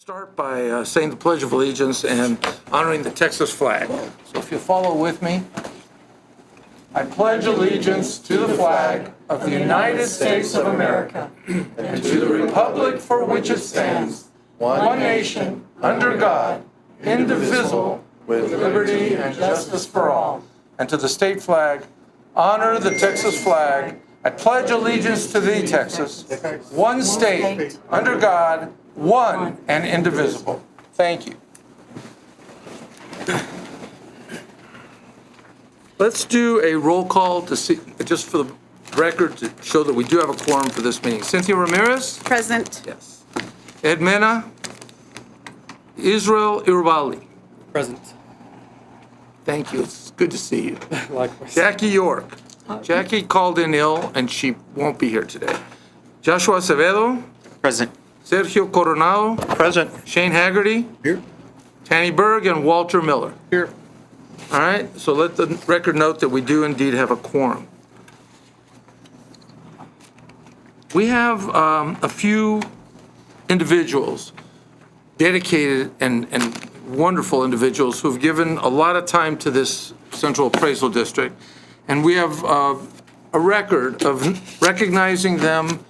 start by saying the Pledge of Allegiance and honoring the Texas flag. So if you follow with me. I pledge allegiance to the flag of the United States of America and to the republic for which it stands, one nation, under God, indivisible, with liberty and justice for all. And to the state flag, honor the Texas flag. I pledge allegiance to thee, Texas, one state, under God, one and indivisible. Thank you. Let's do a roll call to see, just for the record, to show that we do have a quorum for this meeting. Cynthia Ramirez? Present. Yes. Ed Mena? Israel Irvali? Present. Thank you. It's good to see you. Likewise. Jackie York? Jackie called in ill and she won't be here today. Joshua Acevedo? Present. Sergio Coronado? Present. Shane Haggerty? Here. Tanny Berg and Walter Miller? Here. All right, so let the record note that we do indeed have a quorum. We have a few individuals, dedicated and wonderful individuals who've given a lot of time to this Central Appraisal District. And we have a record of recognizing them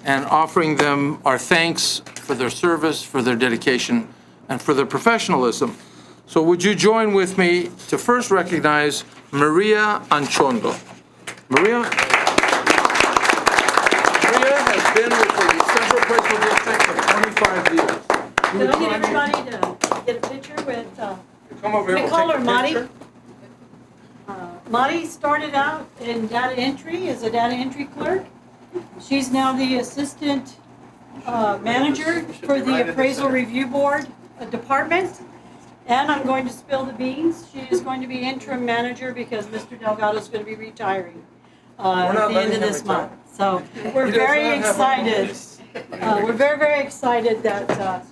and offering them our thanks for their service, for their dedication, and for their professionalism. So would you join with me to first recognize Maria Anchondo. Maria has been with the Central Appraisal District for 25 years. Can I get everybody to get a picture with, Come over here, we we'll call take her a Marty. picture. Marty started out in data entry as a data entry clerk. She's now the assistant manager for the Appraisal Review Board department. And I'm going to spill the beans. She is going to be interim manager because Mr. Delgado is going to be retiring at the end of this month. So we're very excited. We're very, very excited that,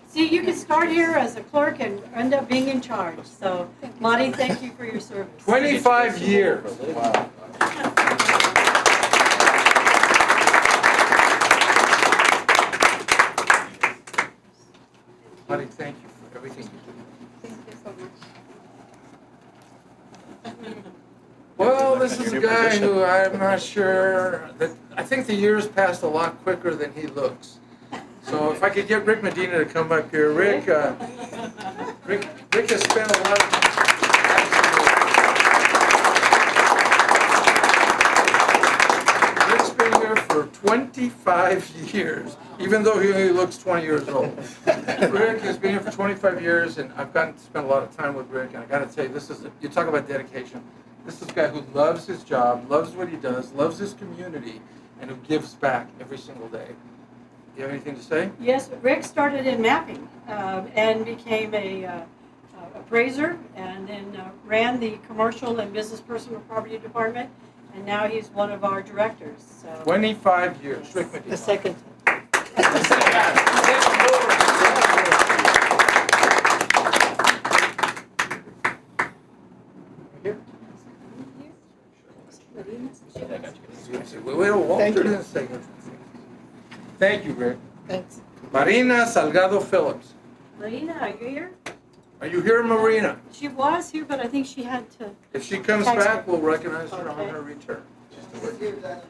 see, you can start here as a clerk and end up being in charge. So, Marty, thank you for your service. 25 years. Wow. Marty, thank you for everything you do. Thank you so much. Well, this is a guy who I'm not sure that, I think the years passed a lot quicker than he looks. So if I could get Rick Medina to come up here. Rick has spent a lot of Rick's been here for 25 years, even though he only looks 20 years old. Rick has been here for 25 years, and I've gotten to spend a lot of time with Rick, and I got to tell you, you talk about dedication. This is a guy who loves his job, loves what he does, loves his community, and who gives back every single day. Do you have anything to say? Yes, Rick started in mapping and became a appraiser and then ran the commercial and business personal property department. And now he's one of our directors. So 25 years. Rick Medina. the second. Thank you, Rick. Thanks. Marina Salgado Phillips. Marina, are you here? Are you here, Marina? She was here, but I think she had to. If she comes Text back, her. we'll recognize her on Okay. her return.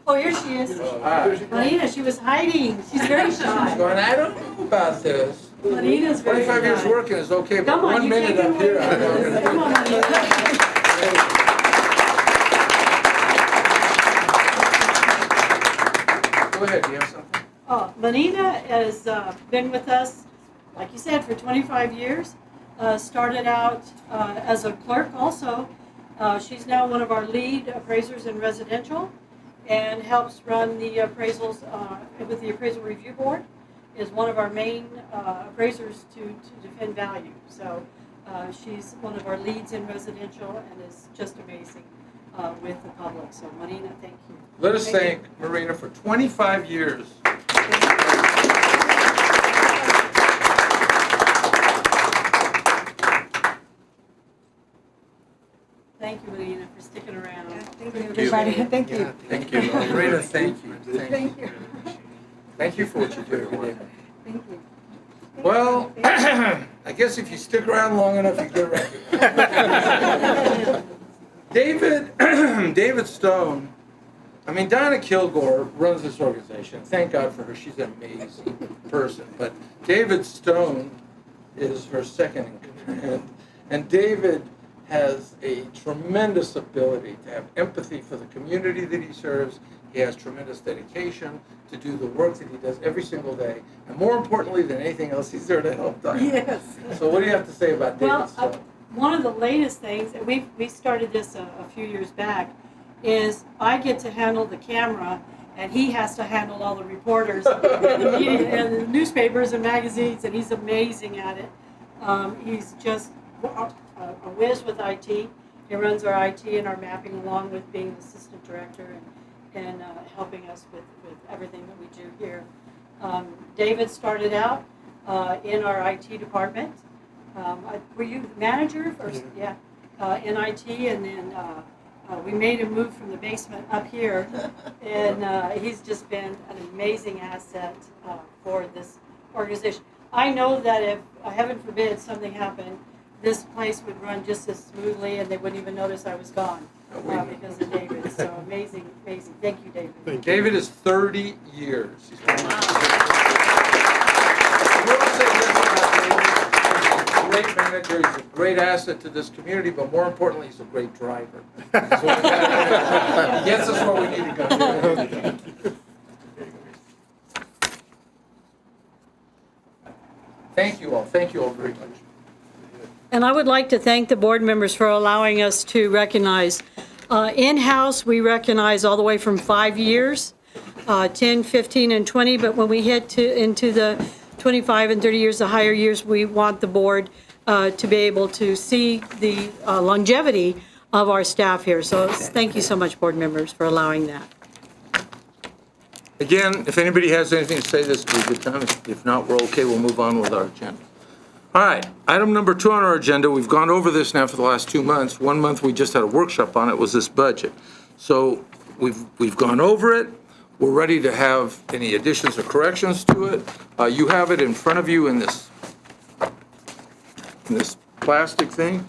Oh, here she is. Hi. Marina, she was hiding. She's very shy. Going, I don't know about this. Marina's very 25 years shy. working is okay, but Come on, 1 you minute can't up get here. away I'm not with this. gonna Come on, Marina. Go ahead, you have something? Marina has been with us, like you said, for 25 years. Started out as a clerk also. She's now one of our lead appraisers in residential and helps run the appraisals with the Appraisal Review Board. Is one of our main appraisers to defend value. So she's one of our leads in residential and is just amazing with the public. So Marina, thank you. Let us thank Marina for 25 years. Thank you, Marina, for sticking around. Thank you, everybody. Thank you. Thank you. Marina, thank you. Thank you. Thank you for what you do every day. Thank you. Well, I guess if you stick around long enough, you get recognized. David Stone, I mean, Dinah Kilgore runs this organization. Thank God for her. She's an amazing person. But David Stone is her second in command. And David has a tremendous ability to have empathy for the community that he serves. He has tremendous dedication to do the work that he does every single day. And more importantly than anything else, he's there to help Dinah. Yes. So what do you have to say about David Well, Stone? one of the latest things, and we started this a few years back, is I get to handle the camera, and he has to handle all the reporters and the media and the newspapers and magazines, and he's amazing at it. He's just a whiz with IT. He runs our IT and our mapping, along with being an assistant director and helping us with everything that we do here. David started out in our IT department. Were you the manager first? Yeah, in IT, and then we made him move from the basement up here, and he's just been an amazing asset for this organization. I know that if, heaven forbid, something happened, this place would run just as smoothly, and they wouldn't even notice I was gone because of David. So amazing, amazing. Thank you, David. David is 30 years. He's been a great manager, he's a great asset to this community, but more importantly, he's a great driver. So he gets us where we need to go. Thank you all very much. And I would like to thank the board members for allowing us to recognize. In-house, we recognize all the way from 5 years, 10, 15, and 20, but when we hit into the 25 and 30 years, the higher years, we want the board to be able to see the longevity of our staff here. So thank you so much, board members, for allowing that. Again, if anybody has anything to say, this would be a good time. If not, we're okay. We'll move on with our agenda. All right, item number 2 on our agenda, we've gone over this now for the last 2 months. 1 month we just had a workshop on it, was this budget. So we've gone over it. We're ready to have any additions or corrections to it. You have it in front of you in this plastic thing.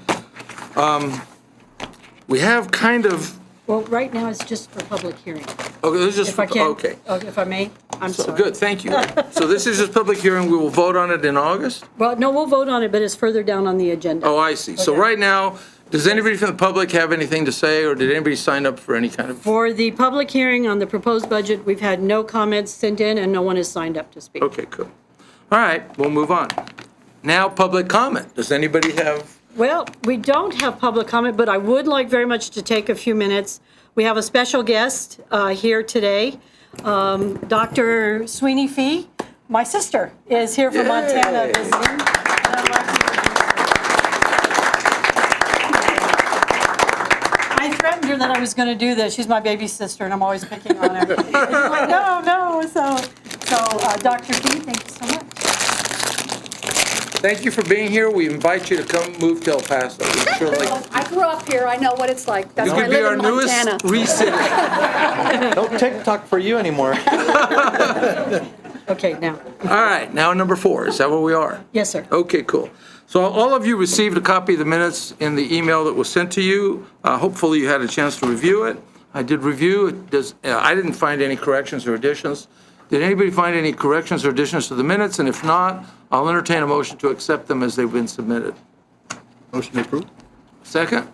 We have kind of... Well, right now it's just for public hearing. Okay, this is just... If I can, okay. if I may, I'm So, sorry. good, thank you. So this is just public hearing. We will vote on it in August? Well, no, we'll vote on it, but it's further down on the agenda. Oh, I see. So Okay. right now, does anybody from the public have anything to say, or did anybody sign up for any kind of... For the public hearing on the proposed budget, we've had no comments sent in, and no one has signed up to speak. Okay, cool. All right, we'll move on. Now, public comment. Does anybody have... Well, we don't have public comment, but I would like very much to take a few minutes. We have a special guest here today. Dr. Sweeney Fee, my sister, is here from Montana Yay. visiting. And I'd like to I threatened her that I was going to do this. She's my baby sister, and I'm always picking on her. And she's like, no. So Dr. Fee, thank you so much. Thank you for being here. We invite you to come move to El Paso. We surely... I grew up here, I know what it's like. That's You why I could be live our in Montana. newest re-citizen. No TikTok for you anymore. Okay, now. All right, now number 4. Is that where we are? Yes, sir. Okay, cool. So all of you received a copy of the minutes in the email that was sent to you. Hopefully you had a chance to review it. I did review it. I didn't find any corrections or additions. Did anybody find any corrections or additions to the minutes? And if not, I'll entertain a motion to accept them as they've been submitted. Motion approved. Second?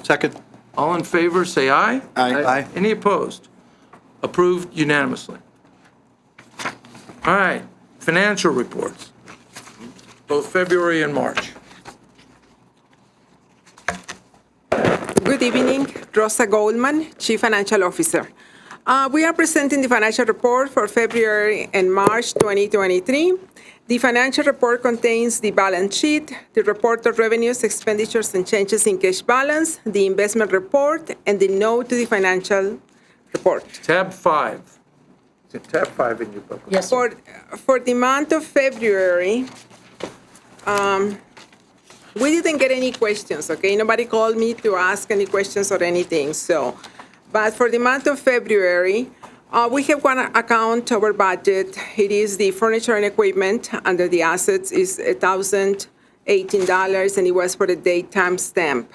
Second. All in favor, say aye. Aye. Any opposed? Approved unanimously. All right, financial reports, both February and March. Good evening, Rosa Goldman, Chief Financial Officer. We are presenting the financial report for February and March 2023. The financial report contains the balance sheet, the report of revenues, expenditures, and changes in cash balance, the investment report, and the note to the financial report. Tab 5. Is it tab 5 in your book? Yes, sir. For the month of February, we didn't get any questions, okay? Nobody called me to ask any questions or anything, so. But for the month of February, We have one account over budget. It is the furniture and equipment. Under the assets is $1,018, and it was for the daytime stamp.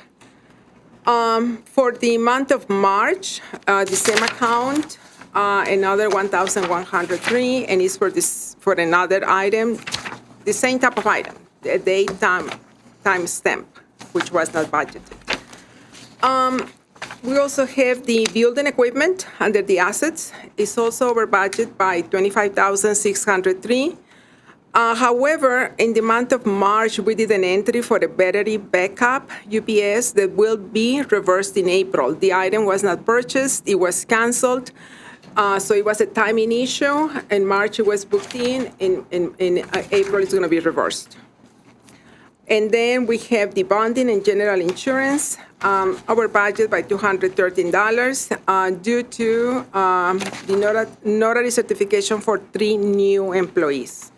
For the month of March, the same account, another $1,103, and it's for another item, the same type of item, a daytime stamp, which was not budgeted. We also have the building equipment under the assets. It's also over budget by $25,603. However, in the month of March, we did an entry for a battery backup UPS that will be reversed in April. The item was not purchased, it was canceled. So it was a timing issue. In March, it was booked in April, it's going to be reversed. And then we have the bonding and general insurance, over budget by $213 due to the notary certification for 3 new employees.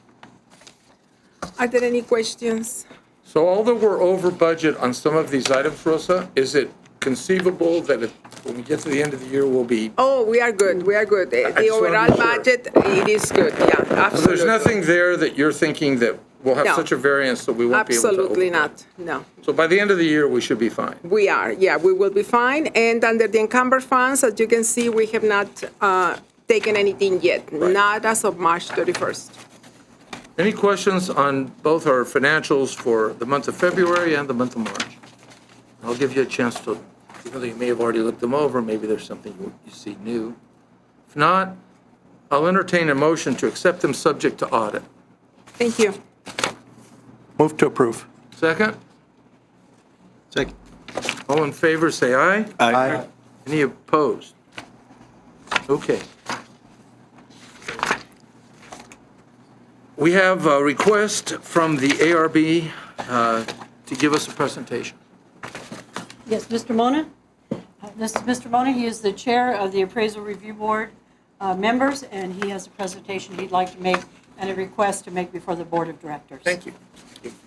Are there any questions? So although we're over budget on some of these items, Rosa, is it conceivable that when we get to the end of the year, we'll be, Oh, we are good, we are good. The just wanna overall be sure. budget, it is good, yeah, absolutely. there's nothing there that you're thinking that we'll have No. such a variance that we won't be able to? Absolutely overcome? not, no. So by the end of the year, we should be fine. We are, yeah, we will be fine. And under the encumbered funds, as you can see, we have not taken anything yet, Right. not as of March 31st. Any questions on both our financials for the month of February and the month of March? I'll give you a chance to, even though you may have already looked them over, maybe there's something you see new. If not, I'll entertain a motion to accept them subject to audit. Thank you. Move to approve. Second, Second. all in favor, say aye. Aye. Any opposed? Okay. We have a request from the ARB to give us a presentation. Yes, Mr. Mona? This is Mr. Mona. He is the chair of the Appraisal Review Board members, and he has a presentation he'd like to make and a request to make before the Board of Directors. Thank you.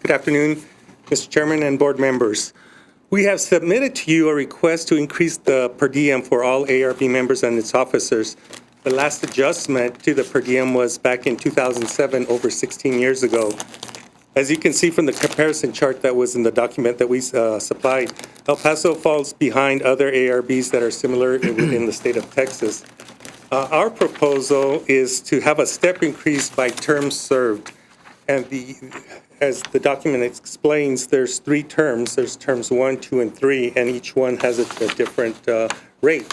Good afternoon, Mr. Chairman and board members. We have submitted to you a request to increase the per diem for all ARB members and its officers. The last adjustment to the per diem was back in 2007, over 16 years ago. As you can see from the comparison chart that was in the document that we supplied, El Paso falls behind other ARBs that are similar in the state of Texas. Our proposal is to have a step increase by terms served. And as the document explains, there's 3 terms. There's terms 1, 2, and 3, and each one has a different rate.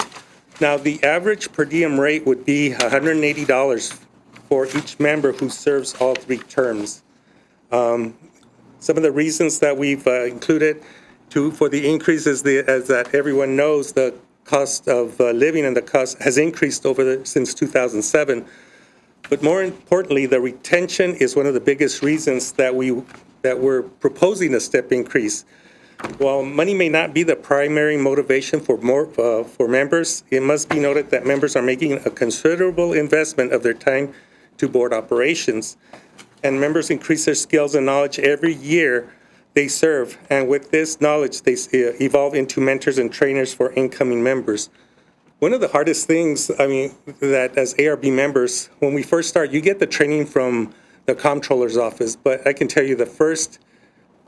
Now, the average per diem rate would be $180 for each member who serves all 3 terms. Some of the reasons that we've included for the increase is that everyone knows the cost of living and the cost has increased since 2007. But more importantly, the retention is one of the biggest reasons that we're proposing a step increase. While money may not be the primary motivation for members, it must be noted that members are making a considerable investment of their time to board operations. And members increase their skills and knowledge every year they serve. And with this knowledge, they evolve into mentors and trainers for incoming members. One of the hardest things, that as ARB members, when we first start, you get the training from the comptroller's office, but I can tell you the first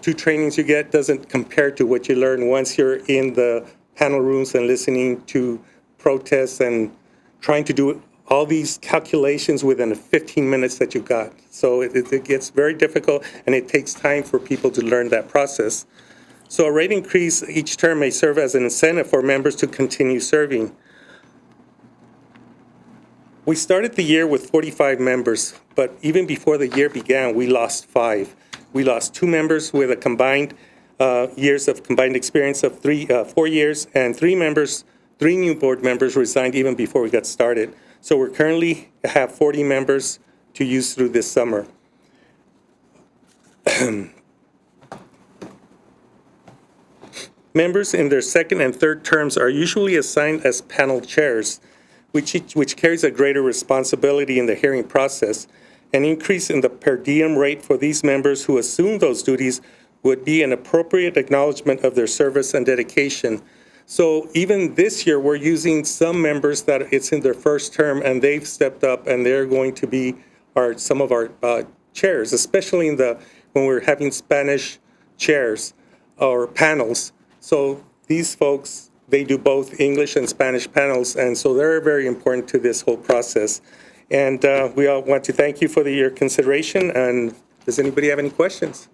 2 trainings you get doesn't compare to what you learn once you're in the panel rooms and listening to protests and trying to do all these calculations within the 15 minutes that you got. So it gets very difficult, and it takes time for people to learn that process. So a rate increase each term may serve as an incentive for members to continue serving. We started the year with 45 members, but even before the year began, we lost 5. We lost 2 members with a combined years of combined experience of 4 years, and 3 new board members resigned even before we got started. So we currently have 40 members to use through this summer. Members in their second and third terms are usually assigned as panel chairs, which carries a greater responsibility in the hearing process. An increase in the per diem rate for these members who assume those duties would be an appropriate acknowledgement of their service and dedication. So even this year, we're using some members that it's in their first term, and they've stepped up, and they're going to be some of our chairs, especially when we're having Spanish chairs or panels. So these folks, they do both English and Spanish panels, and so they're very important to this whole process. And we all want to thank you for your consideration. And does anybody have any questions?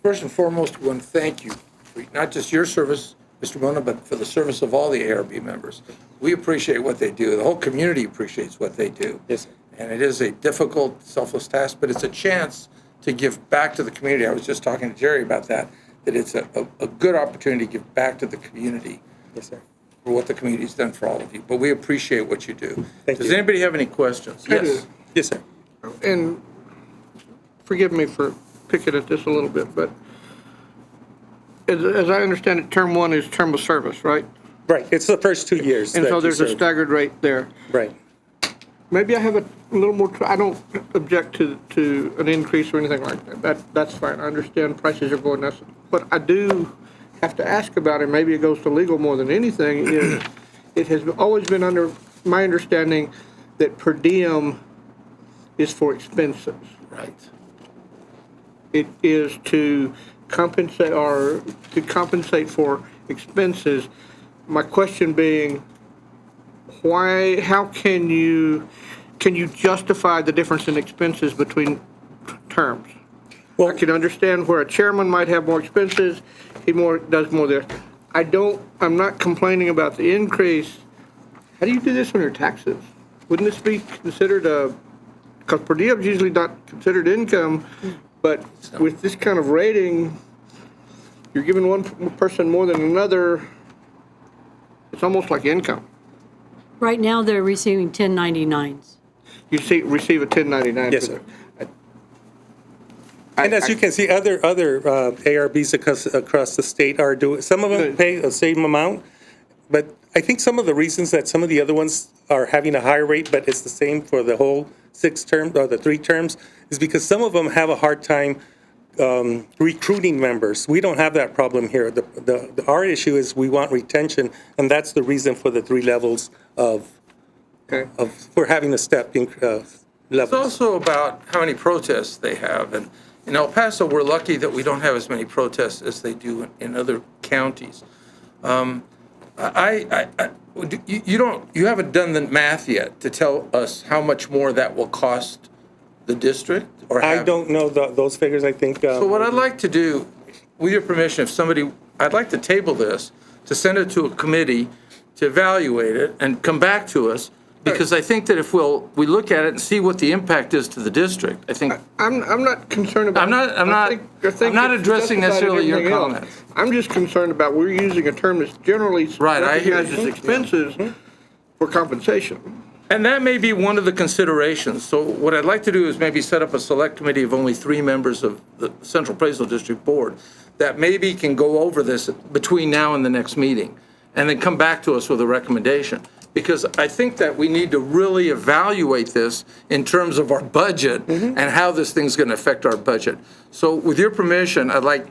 First and foremost, we want to thank you for not just your service, Mr. Bona, but for the service of all the ARB members. We appreciate what they do. The whole community appreciates what they do. Yes, sir. And it is a difficult, selfless task, but it's a chance to give back to the community. I was just talking to Jerry about that it's a good opportunity to give back to the community. Yes, sir. For what the community's done for all of you. But we appreciate what you do. Thank Does you. anybody have any questions? I do. Yes. Yes, sir. And forgive me for picking at this a little bit, but as I understand it, term one is term of service, right? Right, it's the first 2 years. And that so you there's a serve. staggered rate there. Right. Maybe I have a little more, I don't object to an increase or anything like that. That's fine. I understand prices are going up. But I do have to ask about it, maybe it goes to legal more than anything, is it has always been under my understanding that per diem is for expenses. Right. It is to compensate for expenses. My question being, how can you justify the difference in expenses between terms? Well- I can understand where a chairman might have more expenses, he does more there. I'm not complaining about the increase. How do you do this on your taxes? Wouldn't this be considered because per diem is usually not considered income, but with this kind of rating, you're giving one person more than another, it's almost like income. Right now, they're receiving 1099s. You receive a 1099. Yes, sir. And as you can see, other ARBs across the state are doing, some of them Good. pay the same amount, but I think some of the reasons that some of the other ones are having a higher rate, but it's the same for the whole 6 terms or the 3 terms, is because some of them have a hard time recruiting members. We don't have that problem here. Our issue is we want retention, and that's the reason for the 3 levels Okay. for having a step in It's levels. also about how many protests they have. And in El Paso, we're lucky that we don't have as many protests as they do in other counties. You haven't done the math yet to tell us how much more that will cost the district? Or I have- don't know those figures, I think. So what I'd like to do, with your permission, I'd like to table this, to send it to a committee to evaluate it and come back to us, because I think that if we look at it and see what the impact is to the district, I think, I'm not concerned about. I'm not I think not it's addressing justified in necessarily your everything else. comments. I'm just concerned about we're using a term that's generally Right, I hear recognized as you. expenses for compensation. And that may be one of the considerations. So what I'd like to do is maybe set up a select committee of only 3 members of the Central Appraisal District Board that maybe can go over this between now and the next meeting, and then come back to us with a recommendation. Because I think that we need to really evaluate this in terms of our budget and how this thing's going to affect our budget. So with your permission, I'd like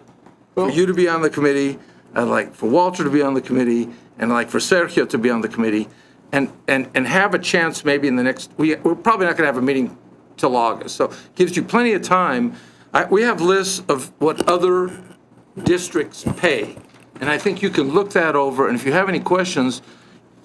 for you to be on the committee, I'd like for Walter to be on the committee, and I'd like for Sergio to be on the committee, and have a chance maybe in the next, we're probably not going to have a meeting till August, so it gives you plenty of time. We have lists of what other districts pay, and I think you can look that over, and if you have any questions,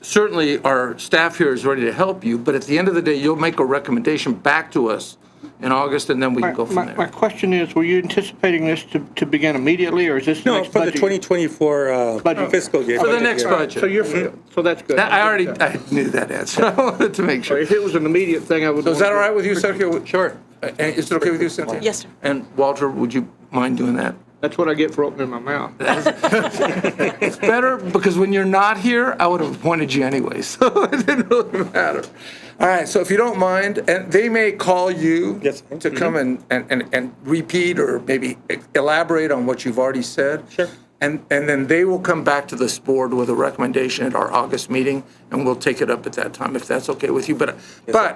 certainly our staff here is ready to help you, but at the end of the day, you'll make a recommendation back to us in August, and then we can go from My there. question is, were you anticipating this to begin immediately, or is this the No, next for the budget? 2024 Budget. fiscal year. For the next All right, budget. So you're, so that's good. I knew that answer. I wanted to make sure. If it was an immediate thing, I would. So is that all right with you, Sergio? Sure. And is it okay with you, Cynthia? Yes, sir. And Walter, would you mind doing that? That's what I get for opening my mouth. It's better because when you're not here, I would have appointed you anyway, so it didn't really matter. All right, so if you don't mind, and they may call you Yes. to come and repeat or maybe elaborate on what you've already said. Sure. And then they will come back to this board with a recommendation at our August meeting, and we'll take it up at that time, if that's okay with you. But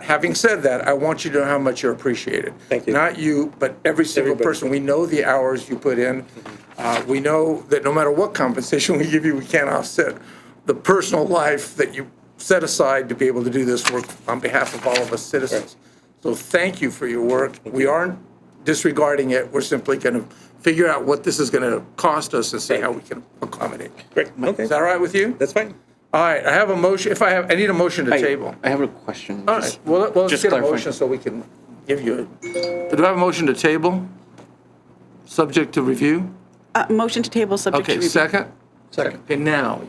having said that, I want you to know how much you're appreciated. Thank you. Not you, but every single Everybody. person. We know the hours you put in. We know that no matter what compensation we give you, we can't offset the personal life that you set aside to be able to do this work on behalf of all of us citizens. So thank you for your work. We aren't disregarding it. We're simply going to figure out what this is going to cost us and see how we can accommodate. Great, okay, Is that all right with you? that's fine. All right, I have a motion. I need a motion to table. I have a question. All right, well, let's just get a clarifying. motion so we can give you do I have a motion to table? Subject to review? Motion to table subject to Okay, review. second? Second. Okay, now,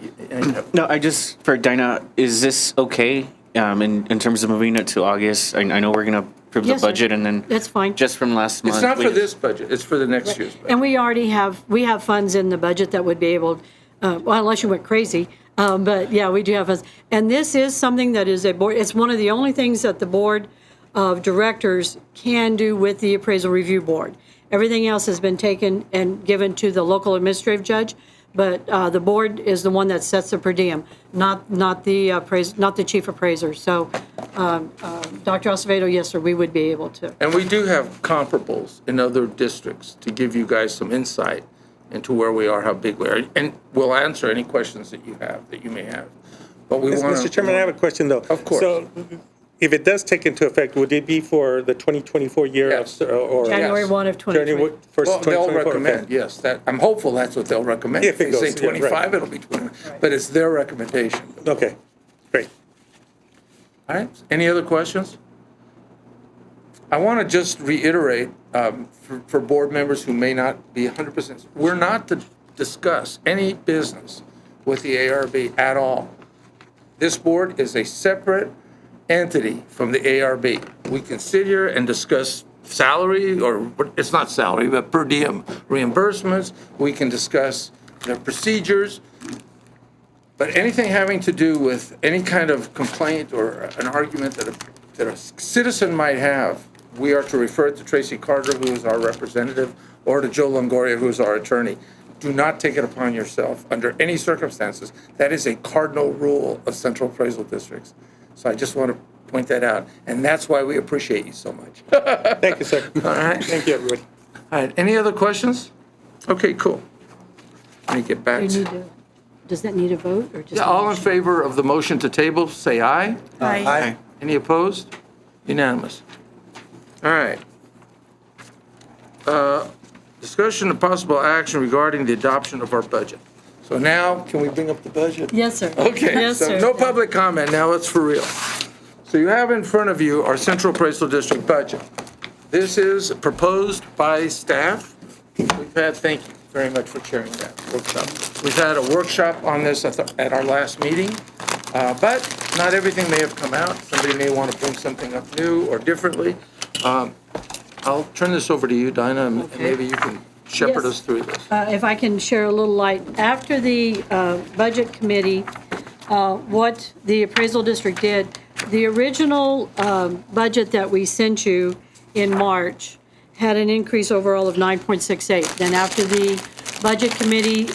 No, I just, for Dinah, is this okay in terms of moving it to August? I know we're going to approve the Yes, sir. budget and then. That's fine. Just from last month. it's not we- for this budget, it's for the next year's budget. And we already have funds in the budget that would be able, well, unless you went crazy, but yeah, we do have funds. And this is something that is a board, it's one of the only things that the board of directors can do with the appraisal review board. Everything else has been taken and given to the local administrative judge, but the board is the one that sets the per diem, not the chief appraiser. So, Dr. Acevedo, yes, sir, we would be able to. And we do have comparables in other districts to give you guys some insight into where we are, how big we are. And we'll answer any questions that you may have. But we want to. Mr. Chairman, I have a question, though. Of course. So if it does take into effect, would it be for the 2024 year? Yes. Or January 1 of 2020. January 1st, Well, they'll 2024? recommend, yes, that, I'm hopeful that's what they'll recommend. If it they say goes, yeah, right. 25, it'll be 20, but it's their recommendation. Okay, great. All right, any other questions? I want to just reiterate, for board members who may not be 100%, we're not to discuss any business with the ARB at all. This board is a separate entity from the ARB. We can sit here and discuss salary, or it's not salary, but per diem reimbursements. We can discuss the procedures. But anything having to do with any kind of complaint or an argument that a citizen might have, we are to refer it to Tracy Carter, who is our representative, or to Joe Longoria, who is our attorney. Do not take it upon yourself under any circumstances. That is a cardinal rule of central appraisal districts. So I just want to point that out. And that's why we appreciate you so much. Thank you, sir. All right. Thank you, everybody. All right, any other questions? Okay, cool. Let me get back You to. need to, does that need a vote or just? Yeah, all in favor of the motion to table, say aye. Aye. Any opposed? Unanimous. All right. Discussion of possible action regarding the adoption of our budget. So now, can we bring up the budget? Yes, sir. Okay, Yes, so sir. no public comment, now it's for real. So you have in front of you our Central Appraisal District budget. This is proposed by staff. Thank you very much for chairing that workshop. We've had a workshop on this at our last meeting, but not everything may have come out. Somebody may want to bring something up new or differently. I'll turn this over to you, Dinah, and maybe you can shepherd Yes. us through this. If I can share a little light, after the Budget Committee, what the appraisal district did, the original budget that we sent you in March had an increase overall of 9.68. Then after the Budget Committee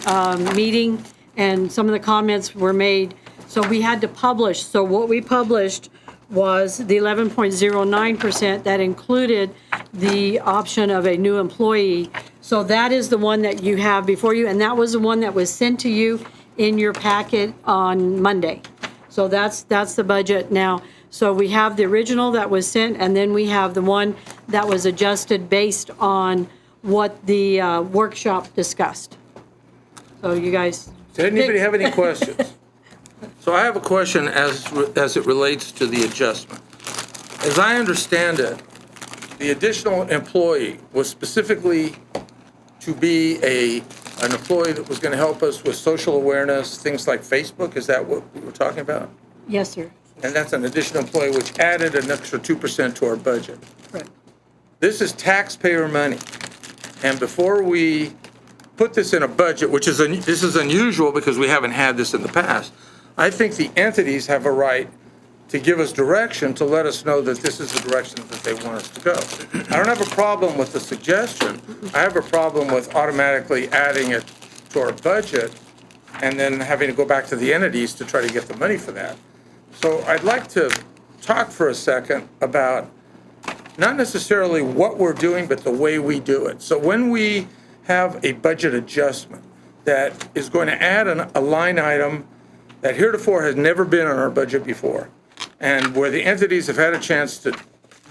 meeting and some of the comments were made, so we had to publish. So what we published was the 11.09% that included the option of a new employee. So that is the one that you have before you, and that was the one that was sent to you in your packet on Monday. So that's the budget now. So we have the original that was sent, and then we have the one that was adjusted based on what the workshop discussed. So you guys. Does anybody have any questions? So I have a question as it relates to the adjustment. As I understand it, the additional employee was specifically to be an employee that was going to help us with social awareness, things like Facebook. Is that what we were talking about? Yes, sir. And that's an additional employee, which added an extra 2% to our budget. Correct. This is taxpayer money. And before we put this in a budget, which is, this is unusual because we haven't had this in the past, I think the entities have a right to give us direction, to let us know that this is the direction that they want us to go. I don't have a problem with the suggestion. I have a problem with automatically adding it to our budget and then having to go back to the entities to try to get the money for that. So I'd like to talk for a second about not necessarily what we're doing, but the way we do it. So when we have a budget adjustment that is going to add a line item that heretofore has never been on our budget before, and where the entities have had a chance to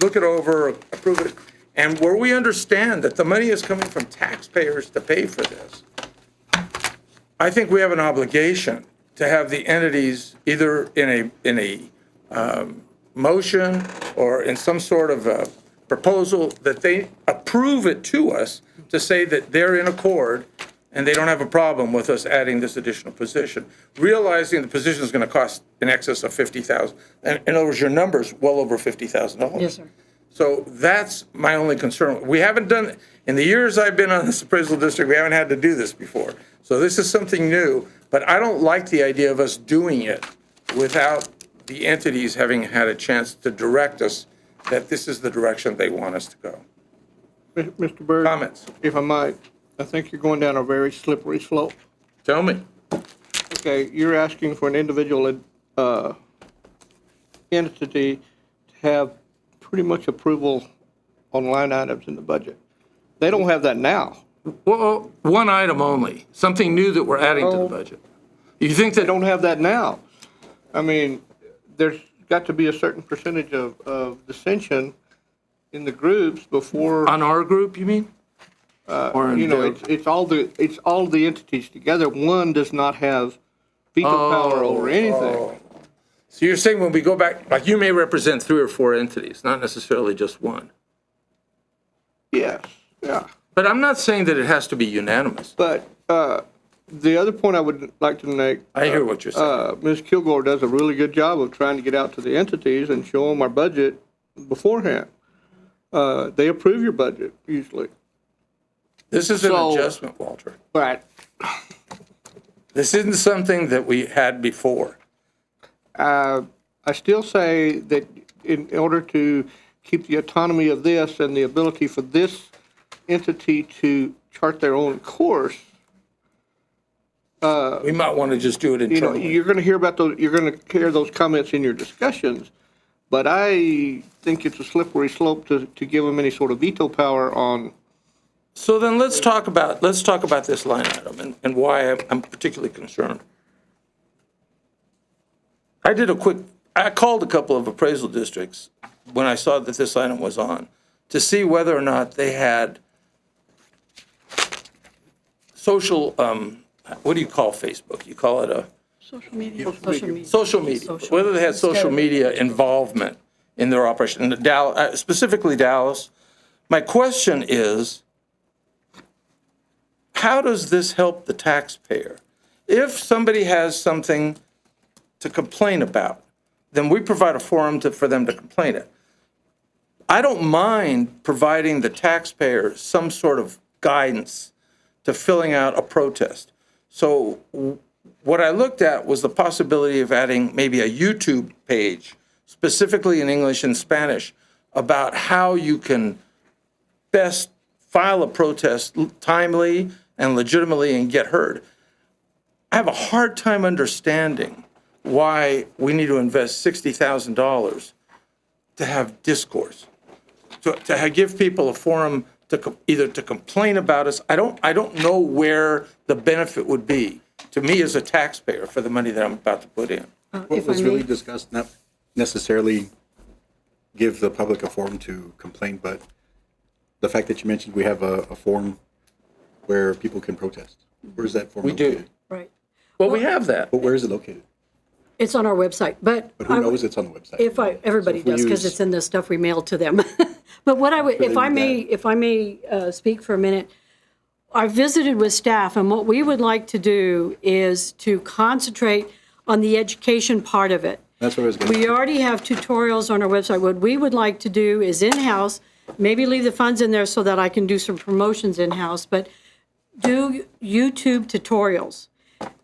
look it over, approve it, and where we understand that the money is coming from taxpayers to pay for this, I think we have an obligation to have the entities either in a motion or in some sort of a proposal that they approve it to us to say that they're in accord and they don't have a problem with us adding this additional position, realizing the position is going to cost in excess of $50,000. And in other words, your number's well over $50,000. Yes, sir. So that's my only concern. We haven't done, in the years I've been on this appraisal district, we haven't had to do this before. So this is something new, but I don't like the idea of us doing it without the entities having had a chance to direct us that this is the direction they want us to go. Mr. Byrd? Comments? If I might, I think you're going down a very slippery slope. Tell me. Okay, you're asking for an individual entity to have pretty much approval on line items in the budget. They don't have that now. Well, one item only, something new that we're adding to the budget. You think They that, don't have that now. I mean, there's got to be a certain percentage of dissension in the groups before, on our group, you mean? Or in you know, their- it's all the entities together. One does not have veto power over anything. So you're saying when we go back, like you may represent 3 or 4 entities, not necessarily just one. Yes, yeah. But I'm not saying that it has to be unanimous. But the other point I would like to make. I hear what you're saying. Ms. Kilgore does a really good job of trying to get out to the entities and show them our budget beforehand. They approve your budget usually. This is an So- adjustment, Walter. But This isn't something that we had before. I still say that in order to keep the autonomy of this and the ability for this entity to chart their own course, We might want to just do it you know, internally. you're going to hear about those, you're going to hear those comments in your discussions, but I think it's a slippery slope to give them any sort of veto power on. So then let's talk about this line item and why I'm particularly concerned. I called a couple of appraisal districts when I saw that this item was on to see whether or not they had social, what do you call Facebook? You call it a? Social media. Social media, whether they had social media involvement in their operation, specifically Dallas. My question is, how does this help the taxpayer? If somebody has something to complain about, then we provide a forum for them to complain it. I don't mind providing the taxpayer some sort of guidance to filling out a protest. So what I looked at was the possibility of adding maybe a YouTube page, specifically in English and Spanish, about how you can best file a protest timely and legitimately and get heard. I have a hard time understanding why we need to invest $60,000 to have discourse, to give people a forum either to complain about us. I don't know where the benefit would be to me as a taxpayer for the money that I'm about to put in. What was really discussed, not necessarily give the public a forum to complain, but the fact that you mentioned we have a forum where people can protest. Where is that forum We do. located? Right. Well, we have that. But where is it located? It's on our website, but. But who knows it's on the website? Everybody So if we does, because use- it's in the stuff we mail to them. But what I would, Put it if I in may, that. if I may speak for a minute, I visited with staff, and what we would like to do is to concentrate on the education part of it. That's what I was going to We already have tutorials on our website. What we would like to do is in-house, maybe leave the funds in there so that I can do some promotions in-house, but do YouTube tutorials.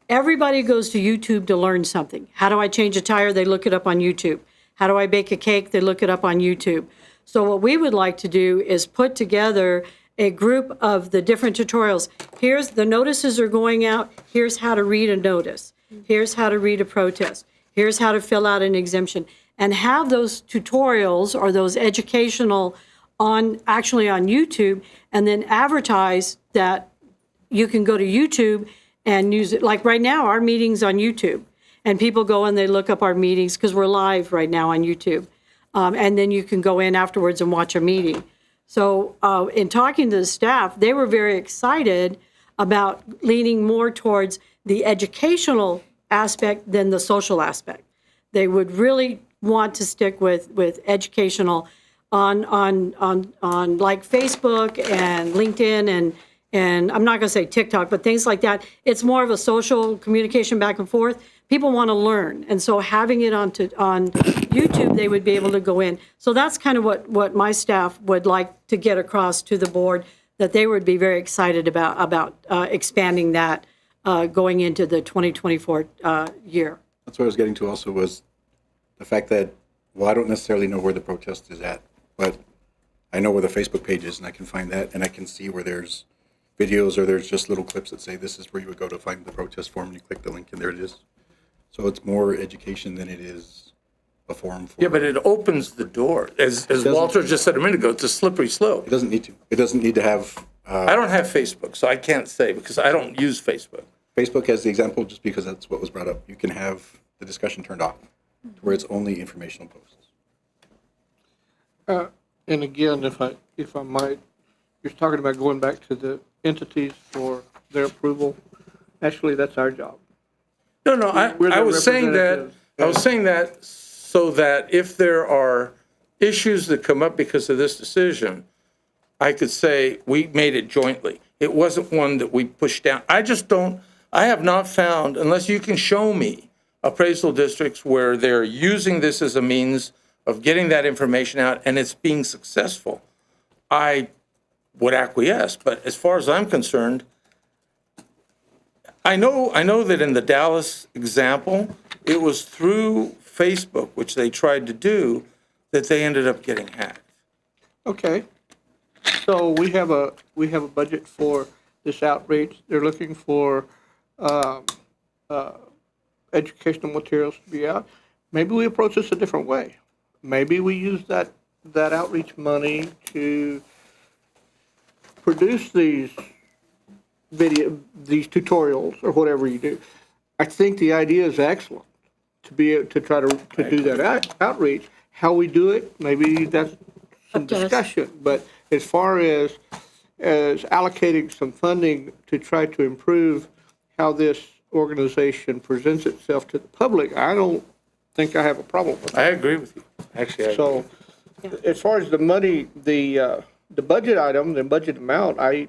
Everybody goes to YouTube to learn something. How do I change a tire? They look it up on YouTube. How do I bake a cake? They look it up on YouTube. So what we would like to do is put together a group of the different tutorials. Here's the notices are going out. Here's how to read a notice. Here's how to read a protest. Here's how to fill out an exemption. And have those tutorials or those educational actually on YouTube, and then advertise that you can go to YouTube and use it. Like right now, our meeting's on YouTube. And people go and they look up our meetings because we're live right now on YouTube. And then you can go in afterwards and watch a meeting. So in talking to the staff, they were very excited about leaning more towards the educational aspect than the social aspect. They would really want to stick with educational on like Facebook and LinkedIn and I'm not going to say TikTok, but things like that. It's more of a social communication back and forth. People want to learn, and so having it on YouTube, they would be able to go in. So that's kind of what my staff would like to get across to the board, that they would be very excited about expanding that going into the 2024 year. That's what I was getting to also was the fact that, well, I don't necessarily know where the protest is at, but I know where the Facebook page is and I can find that and I can see where there's videos or there's just little clips that say this is where you would go to find the protest form and you click the link and there it is. So it's more education than it is a forum for. Yeah, but it opens the door. As Walter just said a minute ago, it's a slippery slope. It doesn't need to. It doesn't need to have. I don't have Facebook, so I can't say because I don't use Facebook. Facebook as the example just because that's what was brought up. You can have the discussion turned off to where it's only informational posts. And again, if I might, you're talking about going back to the entities for their approval. Actually, that's our job. No, We're the I was saying that. representatives. I was saying that so that if there are issues that come up because of this decision, I could say we made it jointly. It wasn't one that we pushed down. I have not found, unless you can show me appraisal districts where they're using this as a means of getting that information out and it's being successful, I would acquiesce. But as far as I'm concerned, I know that in the Dallas example, it was through Facebook, which they tried to do, that they ended up getting hacked. Okay. So we have a budget for this outreach. They're looking for educational materials to be out. Maybe we approach this a different way. Maybe we use that outreach money to produce these tutorials or whatever you do. I think the idea is excellent to try to do that outreach. How we do it, maybe that's some Up to us. discussion. But as far as allocating some funding to try to improve how this organization presents itself to the public, I don't think I have a problem with that. I agree with you. Actually, I agree. So, as far as the money, the budget item, the budget amount, I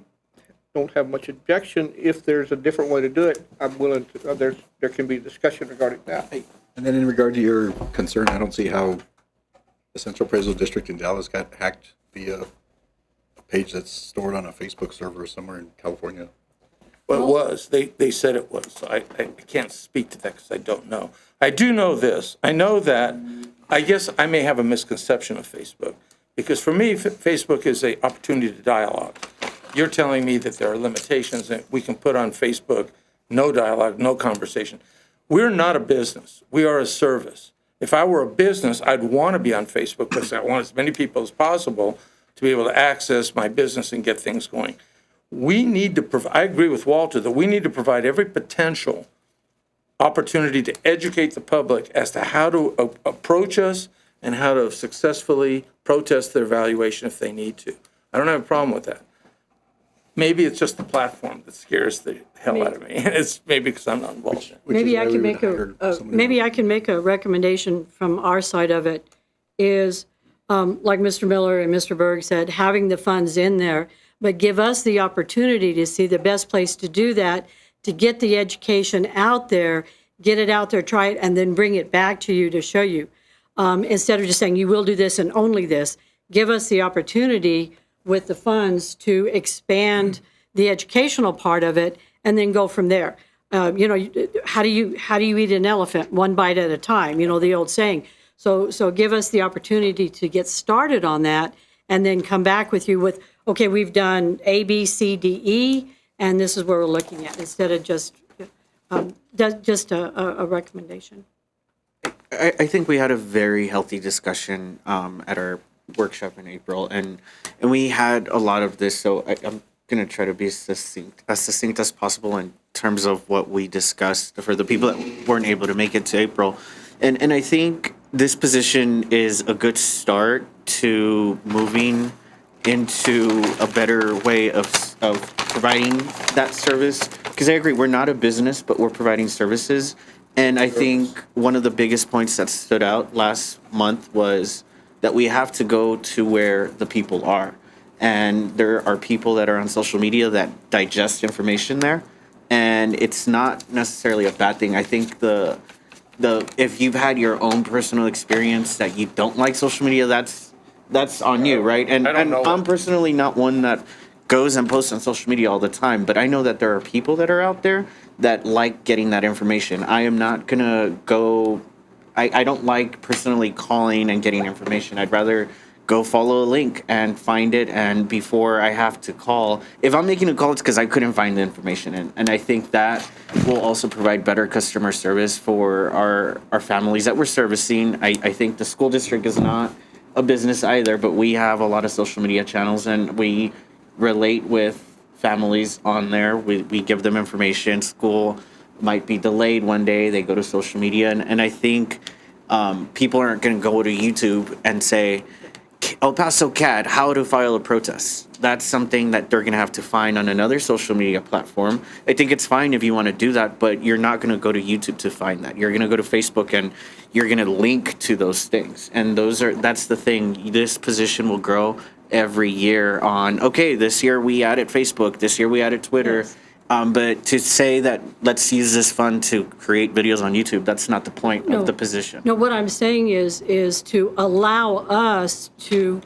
don't have much objection. If there's a different way to do it, I'm willing to, there can be discussion regarding that. And then in regard to your concern, I don't see how the Central Appraisal District in Dallas got hacked via a page that's stored on a Facebook server somewhere in California. Well, it was. They said it was. So I can't speak to that because I don't know. I do know this. I know that I guess I may have a misconception of Facebook because for me, Facebook is an opportunity to dialogue. You're telling me that there are limitations that we can put on Facebook, no dialogue, no conversation. We're not a business. We are a service. If I were a business, I'd want to be on Facebook because I want as many people as possible to be able to access my business and get things going. We need to provide, I agree with Walter, that we need to provide every potential opportunity to educate the public as to how to approach us and how to successfully protest their valuation if they need to. I don't have a problem with that. Maybe it's just the platform that scares the hell out of me. It's maybe because I'm not involved in it. Maybe I can make a recommendation from our side of it is, like Mr. Miller and Mr. Berg said, having the funds in there, but give us the opportunity to see the best place to do that, to get the education out there, get it out there, try it, and then bring it back to you to show you. Instead of just saying, you will do this and only this, give us the opportunity with the funds to expand the educational part of it and then go from there. How do you eat an elephant? One bite at a time, the old saying. So give us the opportunity to get started on that and then come back with you with, okay, we've done A, B, C, D, E, and this is where we're looking at, instead of just a recommendation. I think we had a very healthy discussion at our workshop in April, and we had a lot of this. So I'm going to try to be as succinct as possible and terms of what we discussed for the people that weren't able to make it to April. And I think this position is a good start to moving into a better way of providing that service. Because I agree, we're not a business, but we're providing services. And I think one of the biggest points that stood out last month was that we have to go to where the people are. And there are people that are on social media that digest information there. And it's not necessarily a bad thing. I think if you've had your own personal experience that you don't like social media, that's on you, right? And I'm personally not one that goes and posts on social media all the time, but I know that there are people that are out there that like getting that information. I am not gonna go, I don't like personally calling and getting information. I'd rather go follow a link and find it, and before I have to call, if I'm making a call, it's because I couldn't find the information. And I think that will also provide better customer service for our families that we're servicing. I think the school district is not a business either, but we have a lot of social media channels, and we relate with families on there. We give them information. School might be delayed one day. They go to social media. And I think people aren't going to go to YouTube and say, El Paso CAD, how to file a protest. That's something that they're going to have to find on another social media platform. I think it's fine if you want to do that, but you're not going to go to YouTube to find that. You're going to go to Facebook and you're going to link to those things. And that's the thing. This position will grow every year on, okay, this year we added Facebook, this year we added Twitter. Yes. But to say that let's use this fund to create videos on YouTube, that's not the point of the position. No, what I'm saying is to allow us to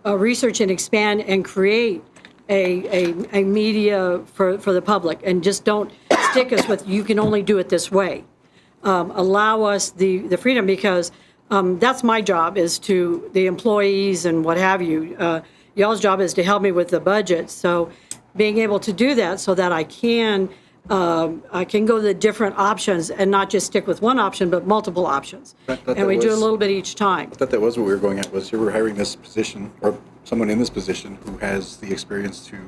research and expand and create a media for the public, and just don't stick us with, you can only do it this way. Allow us the freedom, because that's my job, is to the employees and what have you. Y'all's job is to help me with the budget. So being able to do that so that I can go to the different options and not just stick with one option, but multiple options. And we do a little bit each time. I thought that was what we were going at, was you were hiring this position, or someone in this position who has the experience to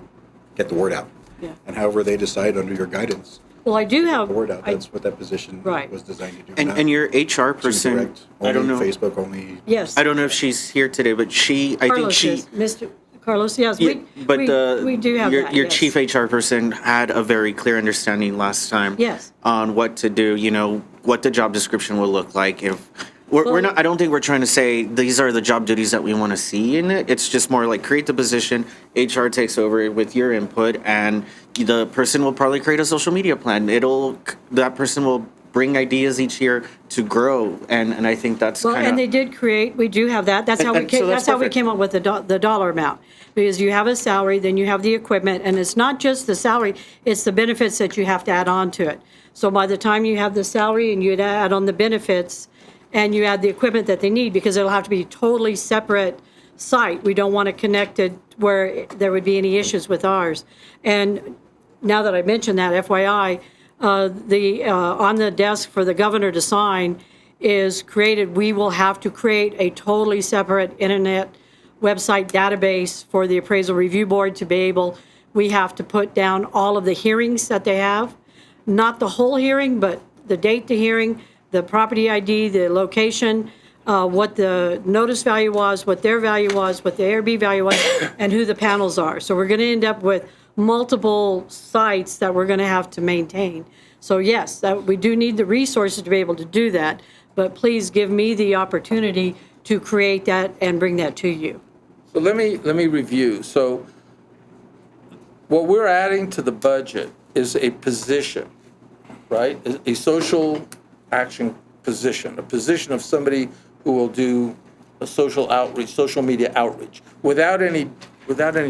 get the word out. Yeah. And however they decide under your guidance, Well, I do have. the word out, I- that's what that position Right. was designed to do. And not your HR to person, direct I don't only know. Facebook, only. Yes. I don't know if she's here today, but I think Carlos she. is, Mr. Carlos, yes, Yeah, but we do have that, your yes. chief HR person had a very clear understanding last time. Yes. On what to do, what the job description will look like. If we're not, I don't think we're trying to say these are the job duties that we want to see in it. It's just more like create the position, HR takes over with your input, and the person will probably create a social media plan. That person will bring ideas each year to grow, and I think that's Well, kind of. and they did create, we do have that. That's how we And so came, that's that's how we perfect. came up with the dollar amount. Because you have a salary, then you have the equipment, and it's not just the salary, it's the benefits that you have to add on to it. So by the time you have the salary and you add on the benefits, and you add the equipment that they need, because it'll have to be a totally separate site. We don't want it connected where there would be any issues with ours. And now that I mentioned that, FYI, on the desk for the governor to sign is created. We will have to create a totally separate internet website database for the Appraisal Review Board to be able, we have to put down all of the hearings that they have. Not the whole hearing, but the date the hearing, the property ID, the location, what the notice value was, what their value was, what the ARB value was, and who the panels are. So we're going to end up with multiple sites that we're going to have to maintain. So yes, we do need the resources to be able to do that, but please give me the opportunity to create that and bring that to you. So let me review. So what we're adding to the budget is a position, right? A social action position, a position of somebody who will do a social outreach, social media outreach, without any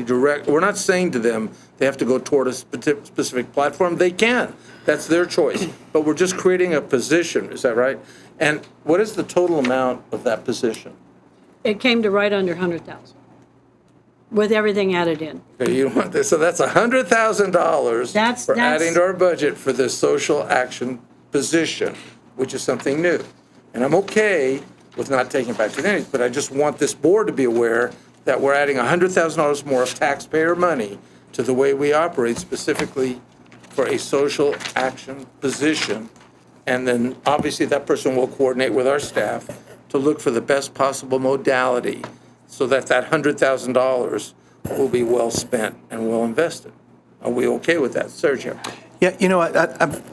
direct, we're not saying to them they have to go toward a specific platform. They can. That's their choice. But we're just creating a position. Is that right? And what is the total amount of that position? It came to right under 100,000 with everything added in. Okay, you don't want this. So that's $100,000 That's- for adding to our budget for this social action position, which is something new. And I'm okay with not taking it back to the entities, but I just want this board to be aware that we're adding $100,000 more of taxpayer money to the way we operate, specifically for a social action position. And then obviously that person will coordinate with our staff to look for the best possible modality so that that $100,000 will be well spent and well invested. Are we okay with that, Sergio? Yeah,